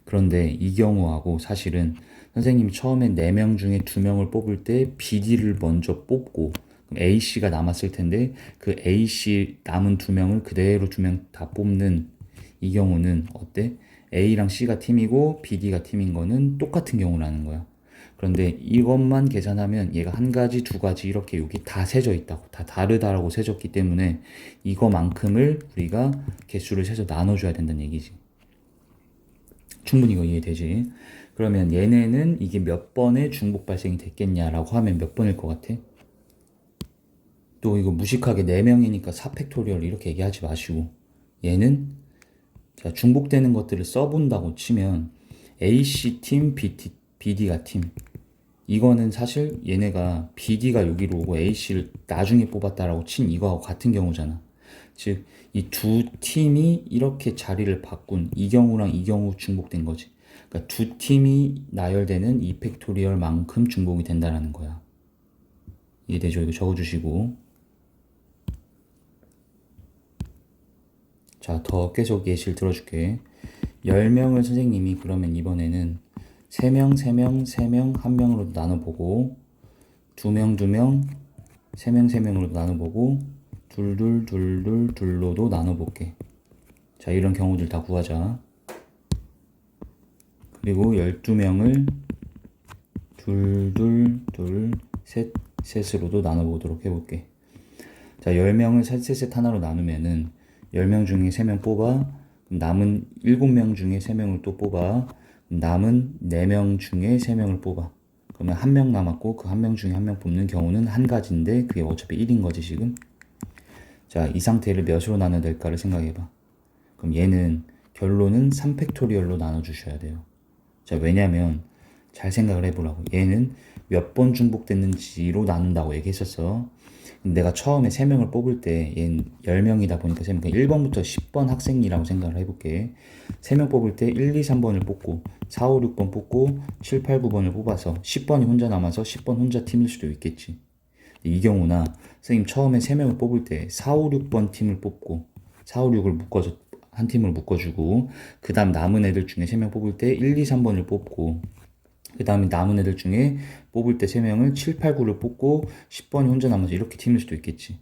그런데 이 경우하고 사실은 선생님이 처음에 4명 중에 2명을 뽑을 때 BD를 먼저 뽑고 그럼 A씨가 남았을 텐데 그 A씨 남은 2명을 그대로 2명 다 뽑는 이 경우는 어때? A랑 C가 팀이고 BD가 팀인 거는 똑같은 경우라는 거야. 그런데 이것만 계산하면 얘가 한 가지, 두 가지 이렇게 여기 다 세져 있다고, 다 다르다라고 세졌기 때문에 이거만큼을 우리가 개수를 세서 나눠줘야 된다는 얘기지. 충분히 이거 이해되지? 그러면 얘네는 이게 몇 번의 중복 발생이 됐겠냐라고 하면 몇 번일 것 같아? 또 이거 무식하게 4명이니까 4팩토리얼 이렇게 얘기하지 마시고 얘는 자, 중복되는 것들을 써본다고 치면 AC팀, BD가 팀 이거는 사실 얘네가 BD가 여기로 오고 AC를 나중에 뽑았다라고 친 이거하고 같은 경우잖아. 즉, 이 두 팀이 이렇게 자리를 바꾼 이 경우랑 이 경우 중복된 거지. 그러니까 두 팀이 나열되는 2팩토리얼만큼 중복이 된다라는 거야. 이해되죠? 이거 적어주시고. 자, 더 계속 예시를 들어줄게. 10명을 선생님이 그러면 이번에는 3명, 3명, 3명, 1명으로 나눠보고 2명, 2명, 3명, 3명으로 나눠보고 둘, 둘로도 나눠볼게. 자, 이런 경우들 다 구하자. 그리고 12명을 셋으로도 나눠보도록 해볼게. 자, 10명을 셋 하나로 나누면은 10명 중에 3명 뽑아. 그럼 남은 7명 중에 3명을 또 뽑아. 남은 4명 중에 3명을 뽑아. 그러면 1명 남았고 그 1명 중에 1명 뽑는 경우는 한 가지인데 그게 어차피 1인 거지 지금. 자, 이 상태를 몇으로 나눠야 될까를 생각해봐. 그럼 얘는 결론은 3팩토리얼로 나눠주셔야 돼요. 자, 왜냐면 잘 생각을 해보라고. 얘는 몇 번 중복됐는지로 나눈다고 얘기했었어. 내가 처음에 3명을 뽑을 때 얘는 10명이다 보니까 3명, 1번부터 10번 학생이라고 생각을 해볼게. 3명 뽑을 때 1, 2, 3번을 뽑고 4, 5, 6번 뽑고 7, 8, 9번을 뽑아서 10번이 혼자 남아서 10번 혼자 팀일 수도 있겠지. 이 경우나 선생님 처음에 3명을 뽑을 때 4, 5, 6번 팀을 뽑고 4, 5, 6을 묶어서 한 팀을 묶어주고 그 다음 남은 애들 중에 3명 뽑을 때 1, 2, 3번을 뽑고 그 다음에 남은 애들 중에 뽑을 때 3명을 7, 8, 9를 뽑고 10번이 혼자 남아서 이렇게 팀일 수도 있겠지.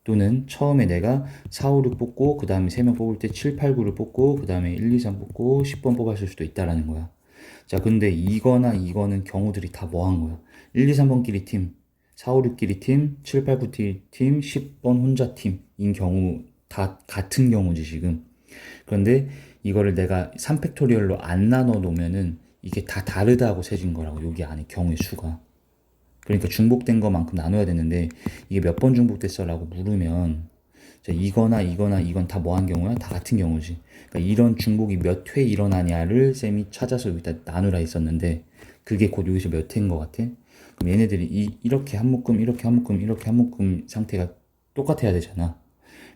또는 처음에 내가 4, 5, 6 뽑고 그 다음에 3명 뽑을 때 7, 8, 9를 뽑고 그 다음에 1, 2, 3 뽑고 10번 뽑았을 수도 있다라는 거야. 자, 근데 이거나 이거는 경우들이 다 뭐 한 거야? 1, 2, 3번끼리 팀, 4, 5, 6끼리 팀, 7, 8, 9 팀, 10번 혼자 팀인 경우 다 같은 경우지 지금. 그런데 이거를 내가 3팩토리얼로 안 나눠 놓으면은 이게 다 다르다고 세진 거라고. 여기 안에 경우의 수가. 그러니까 중복된 것만큼 나눠야 되는데 이게 몇 번 중복됐어라고 물으면 자, 이거나 이거나 이건 다 뭐 한 경우야? 다 같은 경우지. 그러니까 이런 중복이 몇 회 일어나냐를 쌤이 찾아서 여기다 나누라 했었는데 그게 곧 여기서 몇 회인 것 같아? 그럼 얘네들이 이렇게 한 묶음, 이렇게 한 묶음, 이렇게 한 묶음 상태가 똑같아야 되잖아.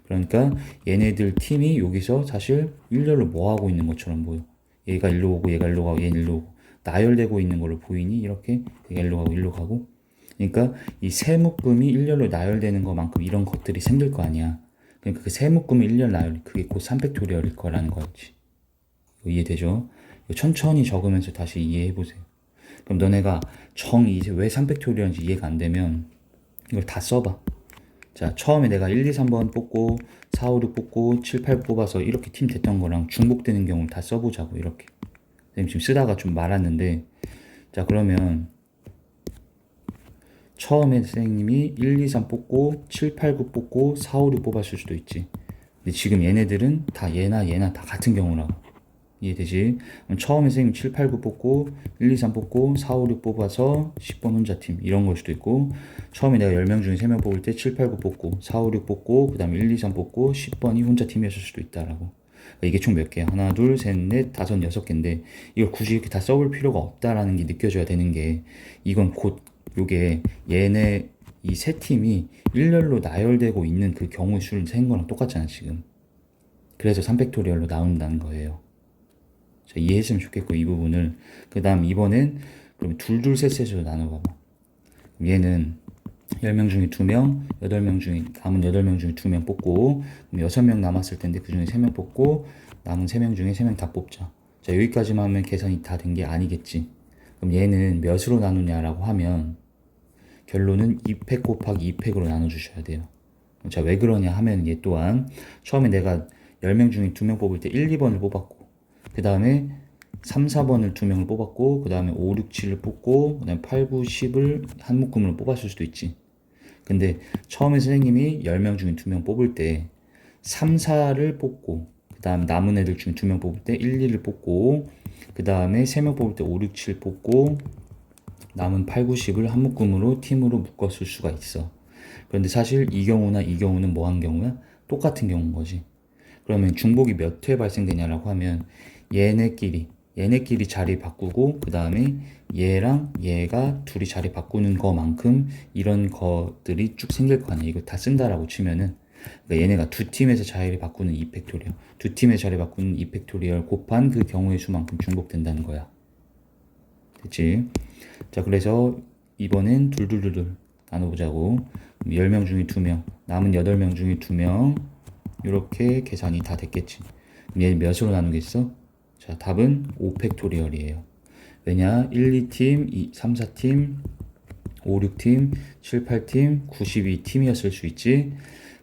그러니까 얘네들 팀이 여기서 사실 일렬로 뭐 하고 있는 것처럼 보여. 얘가 일로 오고 얘가 일로 가고 얘는 일로 오고 나열되고 있는 걸로 보이니? 이렇게 얘가 일로 가고 일로 가고. 그러니까 이 세 묶음이 일렬로 나열되는 것만큼 이런 것들이 생길 거 아니야. 그러니까 그 세 묶음의 일렬 나열, 그게 곧 3팩토리얼일 거라는 거였지. 이해되죠? 천천히 적으면서 다시 이해해보세요. 그럼 너네가 이제 왜 3팩토리얼인지 이해가 안 되면 이걸 다 써봐. 자, 처음에 내가 1, 2, 3번 뽑고 4, 5, 6 뽑고 7, 8 뽑아서 이렇게 팀 됐던 거랑 중복되는 경우를 다 써보자고. 이렇게 선생님 지금 쓰다가 좀 말았는데, 자 그러면 처음에 선생님이 1, 2, 3 뽑고 7, 8, 9 뽑고 4, 5, 6 뽑았을 수도 있지. 근데 지금 얘네들은 다 얘나 다 같은 경우라고. 이해되지? 그럼 처음에 선생님 7, 8, 9 뽑고 1, 2, 3 뽑고 4, 5, 6 뽑아서 10번 혼자 팀 이런 걸 수도 있고, 처음에 내가 10명 중에 3명 뽑을 때 7, 8, 9 뽑고 4, 5, 6 뽑고 그 다음에 1, 2, 3 뽑고 10번이 혼자 팀이었을 수도 있다라고. 그러니까 이게 총 몇 개야? 하나, 둘, 셋, 넷, 다섯, 여섯 개인데 이걸 굳이 이렇게 다 써볼 필요가 없다라는 게 느껴져야 되는 게, 이건 곧 요게 얘네 이 세 팀이 일렬로 나열되고 있는 그 경우의 수를 센 거랑 똑같잖아 지금. 그래서 3팩토리얼로 나온다는 거예요. 자, 이해했으면 좋겠고 이 부분을. 그 다음 이번엔 그럼 둘셋셋으로 나눠봐봐. 얘는 10명 중에 2명, 8명 중에 남은 8명 중에 2명 뽑고 그럼 6명 남았을 텐데 그 중에 3명 뽑고 남은 3명 중에 3명 다 뽑자. 자, 여기까지만 하면 계산이 다 된 게 아니겠지. 그럼 얘는 몇으로 나누냐라고 하면 결론은 2팩 곱하기 2팩으로 나눠주셔야 돼요. 자, 왜 그러냐 하면 얘 또한 처음에 내가 10명 중에 2명 뽑을 때 1, 2번을 뽑았고 그 다음에 3, 4번을 2명을 뽑았고 그 다음에 5, 6, 7을 뽑고 그 다음에 8, 9, 10을 한 묶음으로 뽑았을 수도 있지. 근데 처음에 선생님이 10명 중에 2명 뽑을 때 3, 4를 뽑고 그 다음 남은 애들 중에 2명 뽑을 때 1, 2를 뽑고 그 다음에 3명 뽑을 때 5, 6, 7 뽑고 남은 8, 9, 10을 한 묶음으로 팀으로 묶었을 수가 있어. 그런데 사실 이 경우나 이 경우는 뭐 한 경우야? 똑같은 경우인 거지. 그러면 중복이 몇 회 발생되냐라고 하면 얘네끼리 자리 바꾸고 그 다음에 얘랑 얘가 둘이 자리 바꾸는 거만큼 이런 것들이 쭉 생길 거 아니야. 이거 다 쓴다라고 치면은 그러니까 얘네가 두 팀에서 자리 바꾸는 2팩토리얼, 두 팀의 자리 바꾸는 2팩토리얼 곱한 그 경우의 수만큼 중복된다는 거야. 됐지? 자, 그래서 이번엔 둘둘둘둘 나눠보자고. 10명 중에 2명, 남은 8명 중에 2명, 이렇게 계산이 다 됐겠지. 얘 몇으로 나누겠어? 자, 답은 5팩토리얼이에요. 왜냐? 1, 2팀, 3, 4팀, 5, 6팀, 7, 8팀, 92팀이었을 수 있지.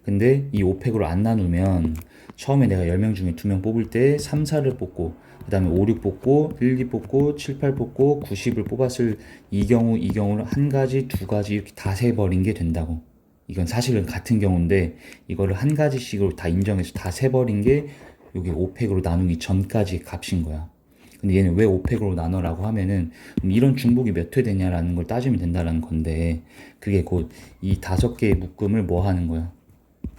근데 이 5팩으로 안 나누면 처음에 내가 10명 중에 2명 뽑을 때 3, 4를 뽑고 그 다음에 5, 6 뽑고 1, 2 뽑고 7, 8 뽑고 90을 뽑았을 이 경우를 한 가지, 두 가지 이렇게 다 세버린 게 된다고. 이건 사실은 같은 경우인데 이거를 한 가지씩으로 다 인정해서 다 세버린 게 여기 5팩으로 나누기 전까지 값인 거야. 근데 얘는 왜 5팩으로 나눠라고 하면은 이런 중복이 몇 회 되냐라는 걸 따지면 된다라는 건데 그게 곧 이 5개의 묶음을 뭐 하는 거야?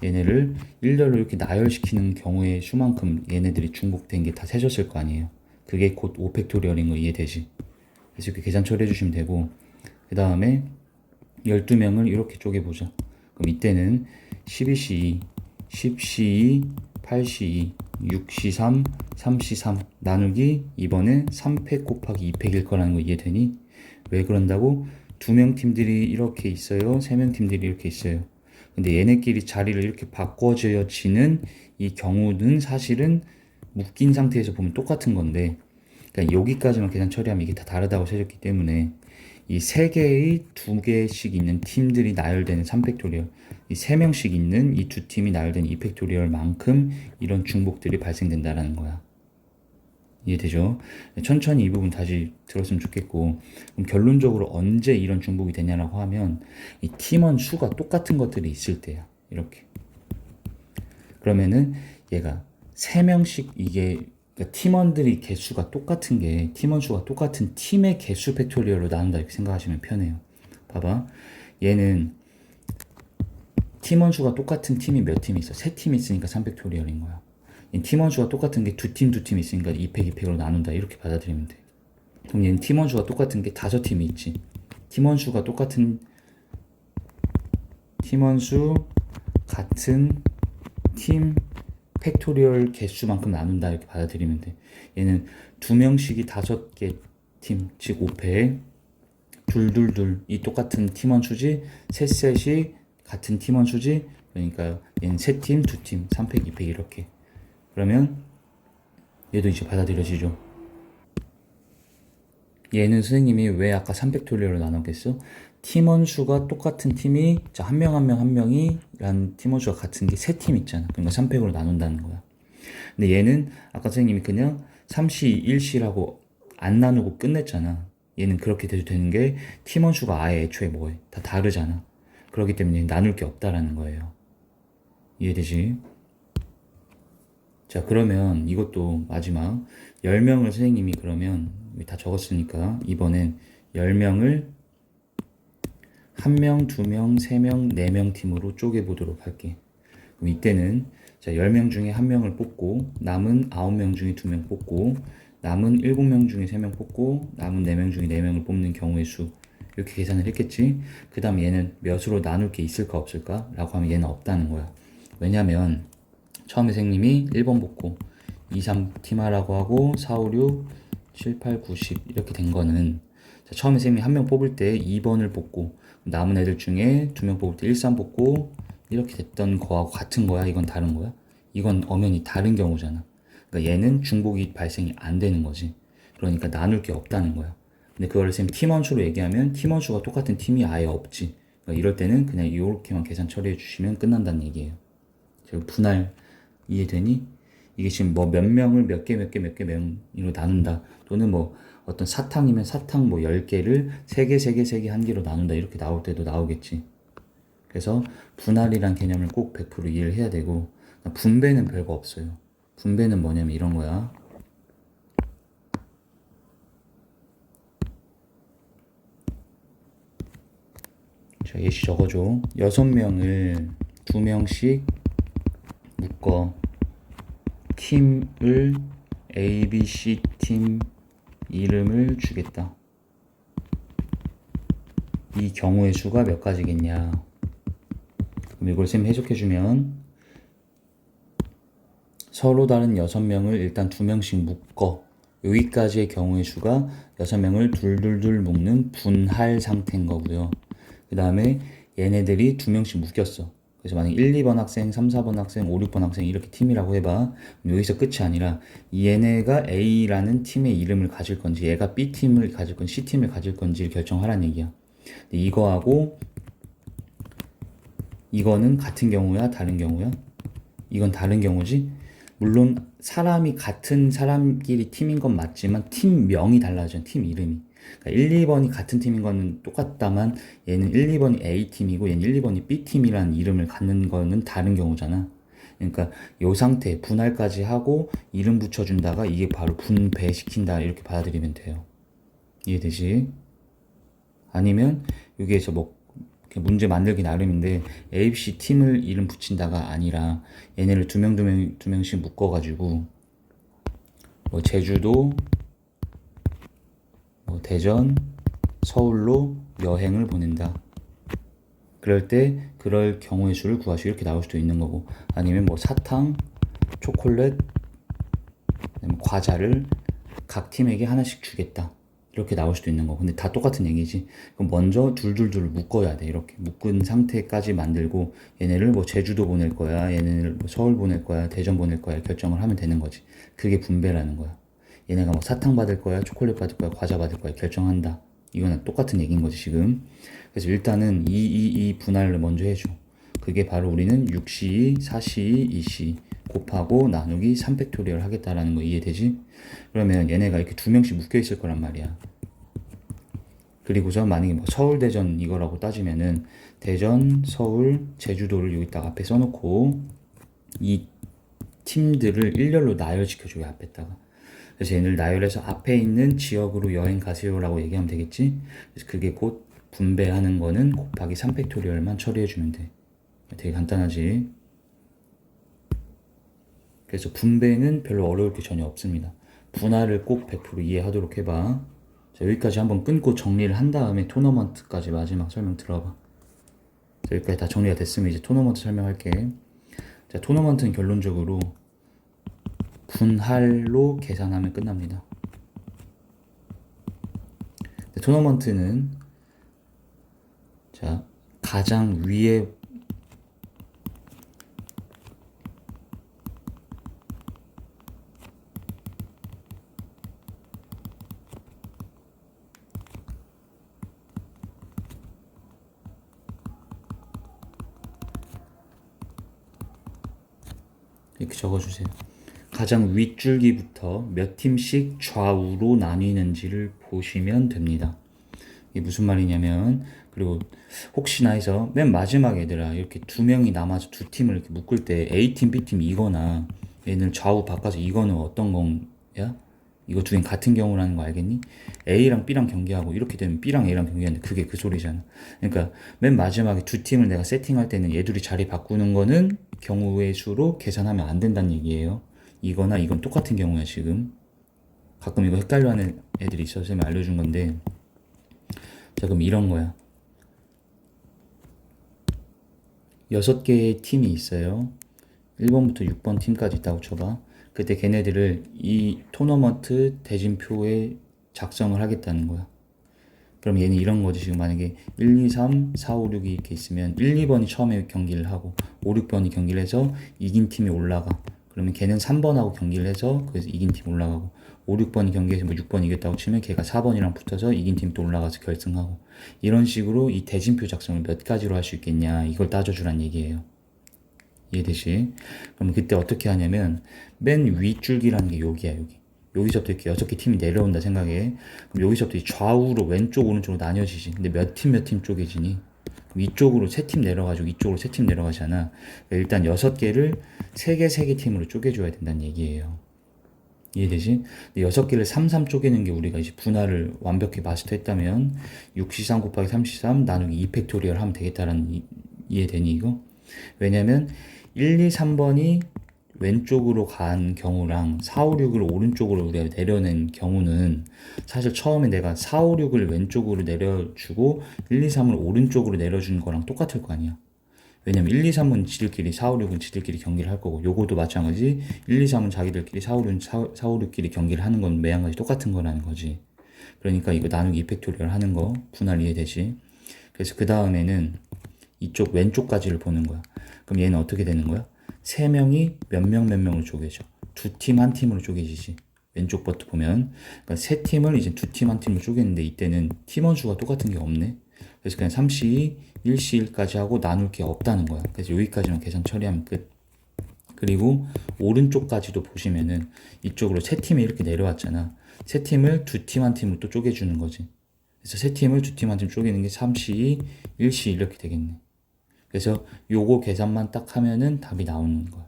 얘네를 일렬로 이렇게 나열시키는 경우의 수만큼 얘네들이 중복된 게 다 세졌을 거 아니에요. 그게 곧 5팩토리얼인 거 이해되지? 그래서 이렇게 계산 처리해 주시면 되고, 그 다음에 12명을 이렇게 쪼개보자. 그럼 이때는 12C2, 10C2, 8C2, 6C3, 3C3 나누기 이번에 3팩 곱하기 2팩일 거라는 거 이해되니? 왜 그런다고? 2명 팀들이 이렇게 있어요. 3명 팀들이 이렇게 있어요. 근데 얘네끼리 자리를 이렇게 바꿔져지는 이 경우는 사실은 묶인 상태에서 보면 똑같은 건데, 그러니까 여기까지만 계산 처리하면 이게 다 다르다고 세졌기 때문에 이 세 개의 2개씩 있는 팀들이 나열되는 3팩토리얼, 이 3명씩 있는 이 두 팀이 나열되는 2팩토리얼만큼 이런 중복들이 발생된다라는 거야. 이해되죠? 천천히 이 부분 다시 들었으면 좋겠고, 그럼 결론적으로 언제 이런 중복이 되냐라고 하면 이 팀원 수가 똑같은 것들이 있을 때야. 이렇게. 그러면은 얘가 3명씩 이게 그러니까 팀원들이 개수가 똑같은 게 팀원 수가 똑같은 팀의 개수 팩토리얼로 나눈다 이렇게 생각하시면 편해요. 봐봐. 얘는 팀원 수가 똑같은 팀이 몇 팀이 있어? 3팀이 있으니까 3팩토리얼인 거야. 얘는 팀원 수가 똑같은 게 2팀 있으니까 2팩 2팩으로 나눈다 이렇게 받아들이면 돼. 그럼 얘는 팀원 수가 똑같은 게 5팀이 있지. 팀원 수가 똑같은 팀원 수 같은 팀 팩토리얼 개수만큼 나눈다 이렇게 받아들이면 돼. 얘는 2명씩이 5개 팀, 즉 5팩, 둘둘둘 이 똑같은 팀원 수지, 셋셋이 같은 팀원 수지, 그러니까 얘는 3팀, 2팀, 3팩, 2팩 이렇게. 그러면 얘도 이제 받아들여지죠. 얘는 선생님이 왜 아까 3팩토리얼로 나눴겠어? 팀원 수가 똑같은 팀이 한 명 한 명 한 명이 란 팀원 수가 같은 게 3팀 있잖아. 그러니까 3팩으로 나눈다는 거야. 근데 얘는 아까 선생님이 그냥 3C, 1C라고 안 나누고 끝냈잖아. 얘는 그렇게 돼도 되는 게 팀원 수가 아예 애초에 뭐해? 다 다르잖아. 그렇기 때문에 나눌 게 없다라는 거예요. 이해되지? 자, 그러면 이것도 마지막 10명을 선생님이 그러면 다 적었으니까 이번엔 10명을 1명, 2명, 3명, 4명 팀으로 쪼개보도록 할게. 그럼 이때는 자, 10명 중에 1명을 뽑고 남은 9명 중에 2명 뽑고 남은 7명 중에 3명 뽑고 남은 4명 중에 4명을 뽑는 경우의 수 이렇게 계산을 했겠지. 그 다음에 얘는 몇으로 나눌 게 있을까 없을까? 라고 하면 얘는 없다는 거야. 왜냐면 처음에 선생님이 1번 뽑고 2, 3 팀하라고 하고 4, 5, 6, 7, 8, 9, 10 이렇게 된 거는 자, 처음에 선생님이 1명 뽑을 때 2번을 뽑고 남은 애들 중에 2명 뽑을 때 1, 3 뽑고 이렇게 됐던 거하고 같은 거야? 이건 다른 거야? 이건 엄연히 다른 경우잖아. 그러니까 얘는 중복이 발생이 안 되는 거지. 그러니까 나눌 게 없다는 거야. 근데 그거를 쌤 팀원 수로 얘기하면 팀원 수가 똑같은 팀이 아예 없지. 그러니까 이럴 때는 그냥 이렇게만 계산 처리해 주시면 끝난다는 얘기예요. 제가 분할 이해되니? 이게 지금 뭐 몇 명을 몇 개 명으로 나눈다. 또는 뭐 어떤 사탕이면 사탕 뭐 10개를 3개, 3개, 3개, 1개로 나눈다. 이렇게 나올 때도 나오겠지. 그래서 분할이란 개념을 꼭 100% 이해를 해야 되고, 분배는 별거 없어요. 분배는 뭐냐면 이런 거야. 자, 예시 적어줘. 6명을 2명씩 묶어 팀을 A, B, C 팀 이름을 주겠다. 이 경우의 수가 몇 가지겠냐. 그럼 이걸 쌤 해석해주면 서로 다른 6명을 일단 2명씩 묶어 여기까지의 경우의 수가 6명을 둘둘둘 묶는 분할 상태인 거고요. 그 다음에 얘네들이 2명씩 묶였어. 그래서 만약 1, 2번 학생, 3, 4번 학생, 5, 6번 학생 이렇게 팀이라고 해봐. 여기서 끝이 아니라 얘네가 A라는 팀의 이름을 가질 건지 얘가 B팀을 가질 건지 C팀을 가질 건지를 결정하라는 얘기야. 근데 이거하고 이거는 같은 경우야? 다른 경우야? 이건 다른 경우지? 물론 사람이 같은 사람끼리 팀인 건 맞지만 팀명이 달라져. 팀 이름이. 그러니까 1, 2번이 같은 팀인 거는 똑같다만 얘는 1, 2번이 A팀이고 얘는 1, 2번이 B팀이라는 이름을 갖는 거는 다른 경우잖아. 그러니까 요 상태 분할까지 하고 이름 붙여준다가 이게 바로 분배시킨다 이렇게 받아들이면 돼요. 이해되지? 아니면 여기에서 뭐 문제 만들기 나름인데 ABC 팀을 이름 붙인다가 아니라 얘네를 두 명씩 묶어가지고 뭐 제주도 뭐 뭐 대전, 서울로 여행을 보낸다. 그럴 때 그럴 경우의 수를 구하시오 이렇게 나올 수도 있는 거고, 아니면 뭐 사탕, 초콜릿, 과자를 각 팀에게 하나씩 주겠다 이렇게 나올 수도 있는 거. 근데 다 똑같은 얘기지. 그럼 먼저 둘둘둘 묶어야 돼. 이렇게 묶은 상태까지 만들고, 얘네를 뭐 제주도 보낼 거야, 얘네를 뭐 서울 보낼 거야, 대전 보낼 거야 결정을 하면 되는 거지. 그게 분배라는 거야. 얘네가 뭐 사탕 받을 거야, 초콜릿 받을 거야, 과자 받을 거야 결정한다. 이거는 똑같은 얘기인 거지 지금. 그래서 일단은 이 분할을 먼저 해줘. 그게 바로 우리는 6C, 4C, 2C 곱하고 나누기 3팩토리얼 하겠다라는 거 이해되지? 그러면 얘네가 이렇게 두 명씩 묶여 있을 거란 말이야. 그리고서 만약에 뭐 서울, 대전 이거라고 따지면은 대전, 서울, 제주도를 여기다가 앞에 써놓고 이 팀들을 일렬로 나열시켜줘요 앞에다가. 그래서 얘를 나열해서 앞에 있는 지역으로 여행 가세요라고 얘기하면 되겠지? 그래서 그게 곧 분배하는 거는 곱하기 3팩토리얼만 처리해주면 돼. 되게 간단하지? 그래서 분배는 별로 어려울 게 전혀 없습니다. 분할을 꼭 100% 이해하도록 해봐. 자, 여기까지 한번 끊고 정리를 한 다음에 토너먼트까지 마지막 설명 들어봐. 자, 여기까지 다 정리가 됐으면 이제 토너먼트 설명할게. 자, 토너먼트는 결론적으로 분할로 계산하면 끝납니다. 토너먼트는 자, 가장 위에 이렇게 적어주세요. 가장 윗줄기부터 몇 팀씩 좌우로 나뉘는지를 보시면 됩니다. 이게 무슨 말이냐면, 그리고 혹시나 해서 맨 마지막 애들아 이렇게 두 명이 남아서 두 팀을 이렇게 묶을 때 A팀, B팀 이거나 얘는 좌우 바꿔서 이거는 어떤 거야? 이거 두 개 같은 경우라는 거 알겠니? A랑 B랑 경기하고 이렇게 되면 B랑 A랑 경기하는데 그게 그 소리잖아. 그러니까 맨 마지막에 두 팀을 내가 세팅할 때는 얘들이 자리 바꾸는 거는 경우의 수로 계산하면 안 된다는 얘기예요. 이거나 이건 똑같은 경우야 지금. 가끔 이거 헷갈려하는 애들이 있어서 쌤이 알려준 건데, 자 그럼 이런 거야. 6개의 팀이 있어요. 1번부터 6번 팀까지 있다고 쳐봐. 그때 걔네들을 이 토너먼트 대진표에 작성을 하겠다는 거야. 그럼 얘는 이런 거지. 지금 만약에 1, 2, 3, 4, 5, 6이 이렇게 있으면 1, 2번이 처음에 경기를 하고 5, 6번이 경기를 해서 이긴 팀이 올라가. 그러면 걔는 3번하고 경기를 해서 그래서 이긴 팀 올라가고, 5, 6번이 경기에서 뭐 6번 이겼다고 치면 걔가 4번이랑 붙어서 이긴 팀 또 올라가서 결승하고, 이런 식으로 이 대진표 작성을 몇 가지로 할 수 있겠냐 이걸 따져주란 얘기예요. 이해되시? 그럼 그때 어떻게 하냐면 맨 윗줄기라는 게 여기야. 여기서부터 이렇게 6개 팀이 내려온다 생각해. 그럼 여기서부터 좌우로 왼쪽 오른쪽으로 나뉘어지지. 근데 몇 팀 쪼개지니? 그럼 이쪽으로 3팀 내려가지고 이쪽으로 3팀 내려가잖아. 일단 6개를 3개 팀으로 쪼개줘야 된다는 얘기예요. 이해되지? 근데 6개를 3 쪼개는 게 우리가 이제 분할을 완벽히 마스터했다면 6C3 곱하기 3C3 나누기 2팩토리얼 하면 되겠다라는 이해되니 이거? 왜냐면 1, 2, 3번이 왼쪽으로 간 경우랑 4, 5, 6을 오른쪽으로 우리가 내려낸 경우는 사실 처음에 내가 4, 5, 6을 왼쪽으로 내려주고 1, 2, 3을 오른쪽으로 내려준 거랑 똑같을 거 아니야. 왜냐면 1, 2, 3은 지들끼리, 4, 5, 6은 지들끼리 경기를 할 거고, 요거도 마찬가지. 1, 2, 3은 자기들끼리, 4, 5, 6은 4, 5, 6끼리 경기를 하는 건 매한가지 똑같은 거라는 거지. 그러니까 이거 나누기 2팩토리얼 하는 거 분할 이해되지? 그래서 그 다음에는 이쪽 왼쪽까지를 보는 거야. 그럼 얘는 어떻게 되는 거야? 3명이 몇 명으로 쪼개져. 2팀, 1팀으로 쪼개지지. 왼쪽 버튼 보면. 그러니까 3팀을 이제 2팀, 1팀으로 쪼개는데 이때는 팀원 수가 똑같은 게 없네. 그래서 그냥 3C2, 1C1까지 하고 나눌 게 없다는 거야. 그래서 여기까지만 계산 처리하면 끝. 그리고 오른쪽까지도 보시면은 이쪽으로 3팀이 이렇게 내려왔잖아. 3팀을 2팀, 1팀으로 또 쪼개주는 거지. 그래서 3팀을 2팀, 1팀 쪼개는 게 3C2, 1C 이렇게 되겠네. 그래서 요거 계산만 딱 하면은 답이 나오는 거야.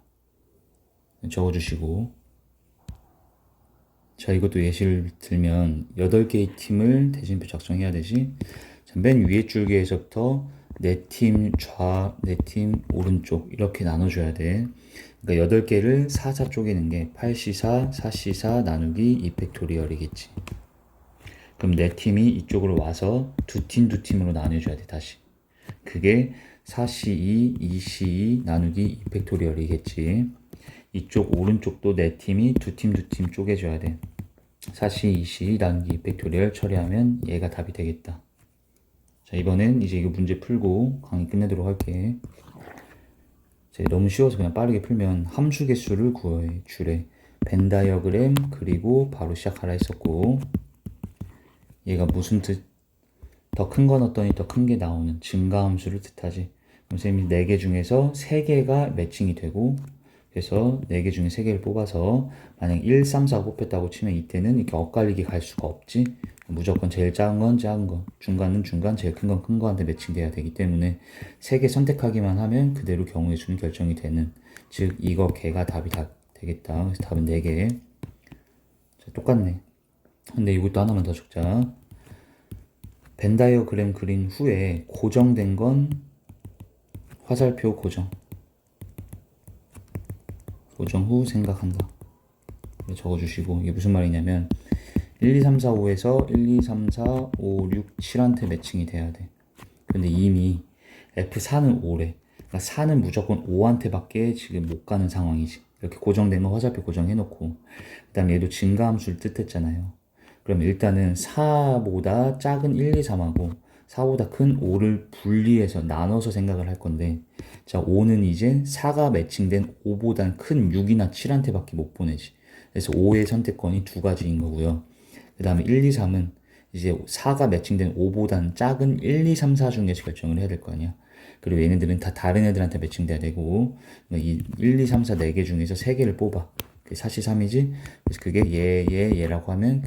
적어주시고. 자, 이것도 예시를 들면 8개의 팀을 대진표 작성해야 되지. 자, 맨 위에 줄기에서부터 4팀 좌, 4팀 오른쪽 이렇게 나눠줘야 돼. 그러니까 8개를 4 쪼개는 게 8C4, 4C4 나누기 2팩토리얼이겠지. 그럼 내 팀이 이쪽으로 와서 두 팀으로 나눠줘야 돼, 다시. 그게 4C2, 2C2 나누기 2팩토리얼이겠지. 이쪽 오른쪽도 내 팀이 두 팀 쪼개줘야 돼. 4C, 2C 나누기 2팩토리얼 처리하면 얘가 답이 되겠다. 자, 이번엔 이제 이거 문제 풀고 강의 끝내도록 할게. 자, 너무 쉬워서 그냥 빠르게 풀면 함수 개수를 구해 주래. 벤 다이어그램 그리고 바로 시작하라 했었고, 얘가 무슨 뜻? 더 큰 건 어떠니 더 큰 게 나오는 증가함수를 뜻하지. 그럼 선생님이 4개 중에서 3개가 매칭이 되고, 그래서 4개 중에 3개를 뽑아서 만약 1, 3, 4 뽑혔다고 치면 이때는 이렇게 엇갈리게 갈 수가 없지. 무조건 제일 작은 건 작은 거, 중간은 중간, 제일 큰 건 큰 거한테 매칭돼야 되기 때문에 3개 선택하기만 하면 그대로 경우의 수는 결정이 되는, 즉 이거 개가 답이 다 되겠다. 그래서 답은 4개. 자, 똑같네. 근데 이것도 하나만 더 적자. 벤 다이어그램 그린 후에 고정된 건 화살표 고정 후 생각한다. 적어주시고, 이게 무슨 말이냐면 1, 2, 3, 4, 5에서 1, 2, 3, 4, 5, 6, 7한테 매칭이 돼야 돼. 근데 이미 F4는 5래. 그러니까 4는 무조건 5한테 밖에 지금 못 가는 상황이지. 이렇게 고정된 거 화살표 고정해놓고, 그 다음에 얘도 증가함수를 뜻했잖아요. 그럼 일단은 4보다 작은 1, 2, 3하고 4보다 큰 5를 분리해서 나눠서 생각을 할 건데, 자, 5는 이제 4가 매칭된 5보단 큰 6이나 7한테 밖에 못 보내지. 그래서 5의 선택권이 두 가지인 거고요. 그 다음에 1, 2, 3은 이제 4가 매칭된 5보단 작은 1, 2, 3, 4 중에서 결정을 해야 될 거 아니야. 그리고 얘네들은 다 다른 애들한테 매칭돼야 되고, 이 1, 2, 3, 4 4개 중에서 3개를 뽑아. 그게 4C3이지? 그래서 그게 얘라고 하면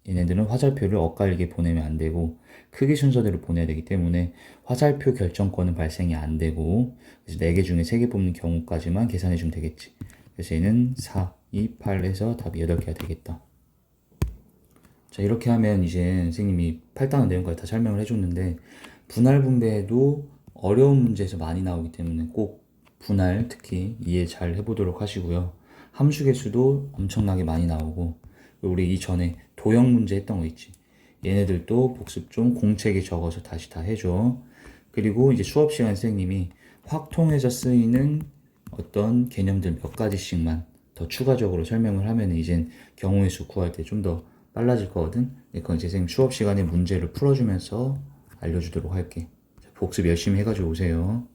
얘네들은 화살표를 엇갈리게 보내면 안 되고, 크기 순서대로 보내야 되기 때문에 화살표 결정권은 발생이 안 되고, 그래서 4개 중에 3개 뽑는 경우까지만 계산해 주면 되겠지. 그래서 얘는 4, 2, 8에서 답이 8개가 되겠다. 자, 이렇게 하면 이제 선생님이 8단원 내용까지 다 설명을 해줬는데, 분할 분배도 어려운 문제에서 많이 나오기 때문에 꼭 분할 특히 이해 잘 해보도록 하시고요. 함수 개수도 엄청나게 많이 나오고, 우리 이전에 도형 문제 했던 거 있지. 얘네들도 복습 좀 공책에 적어서 다시 다 해줘. 그리고 이제 수업 시간 선생님이 확통에서 쓰이는 어떤 개념들 몇 가지씩만 더 추가적으로 설명을 하면 이젠 경우의 수 구할 때 좀 더 빨라질 거거든. 그건 이제 선생님 수업 시간에 문제를 풀어주면서 알려주도록 할게. 복습 열심히 해가지고 오세요.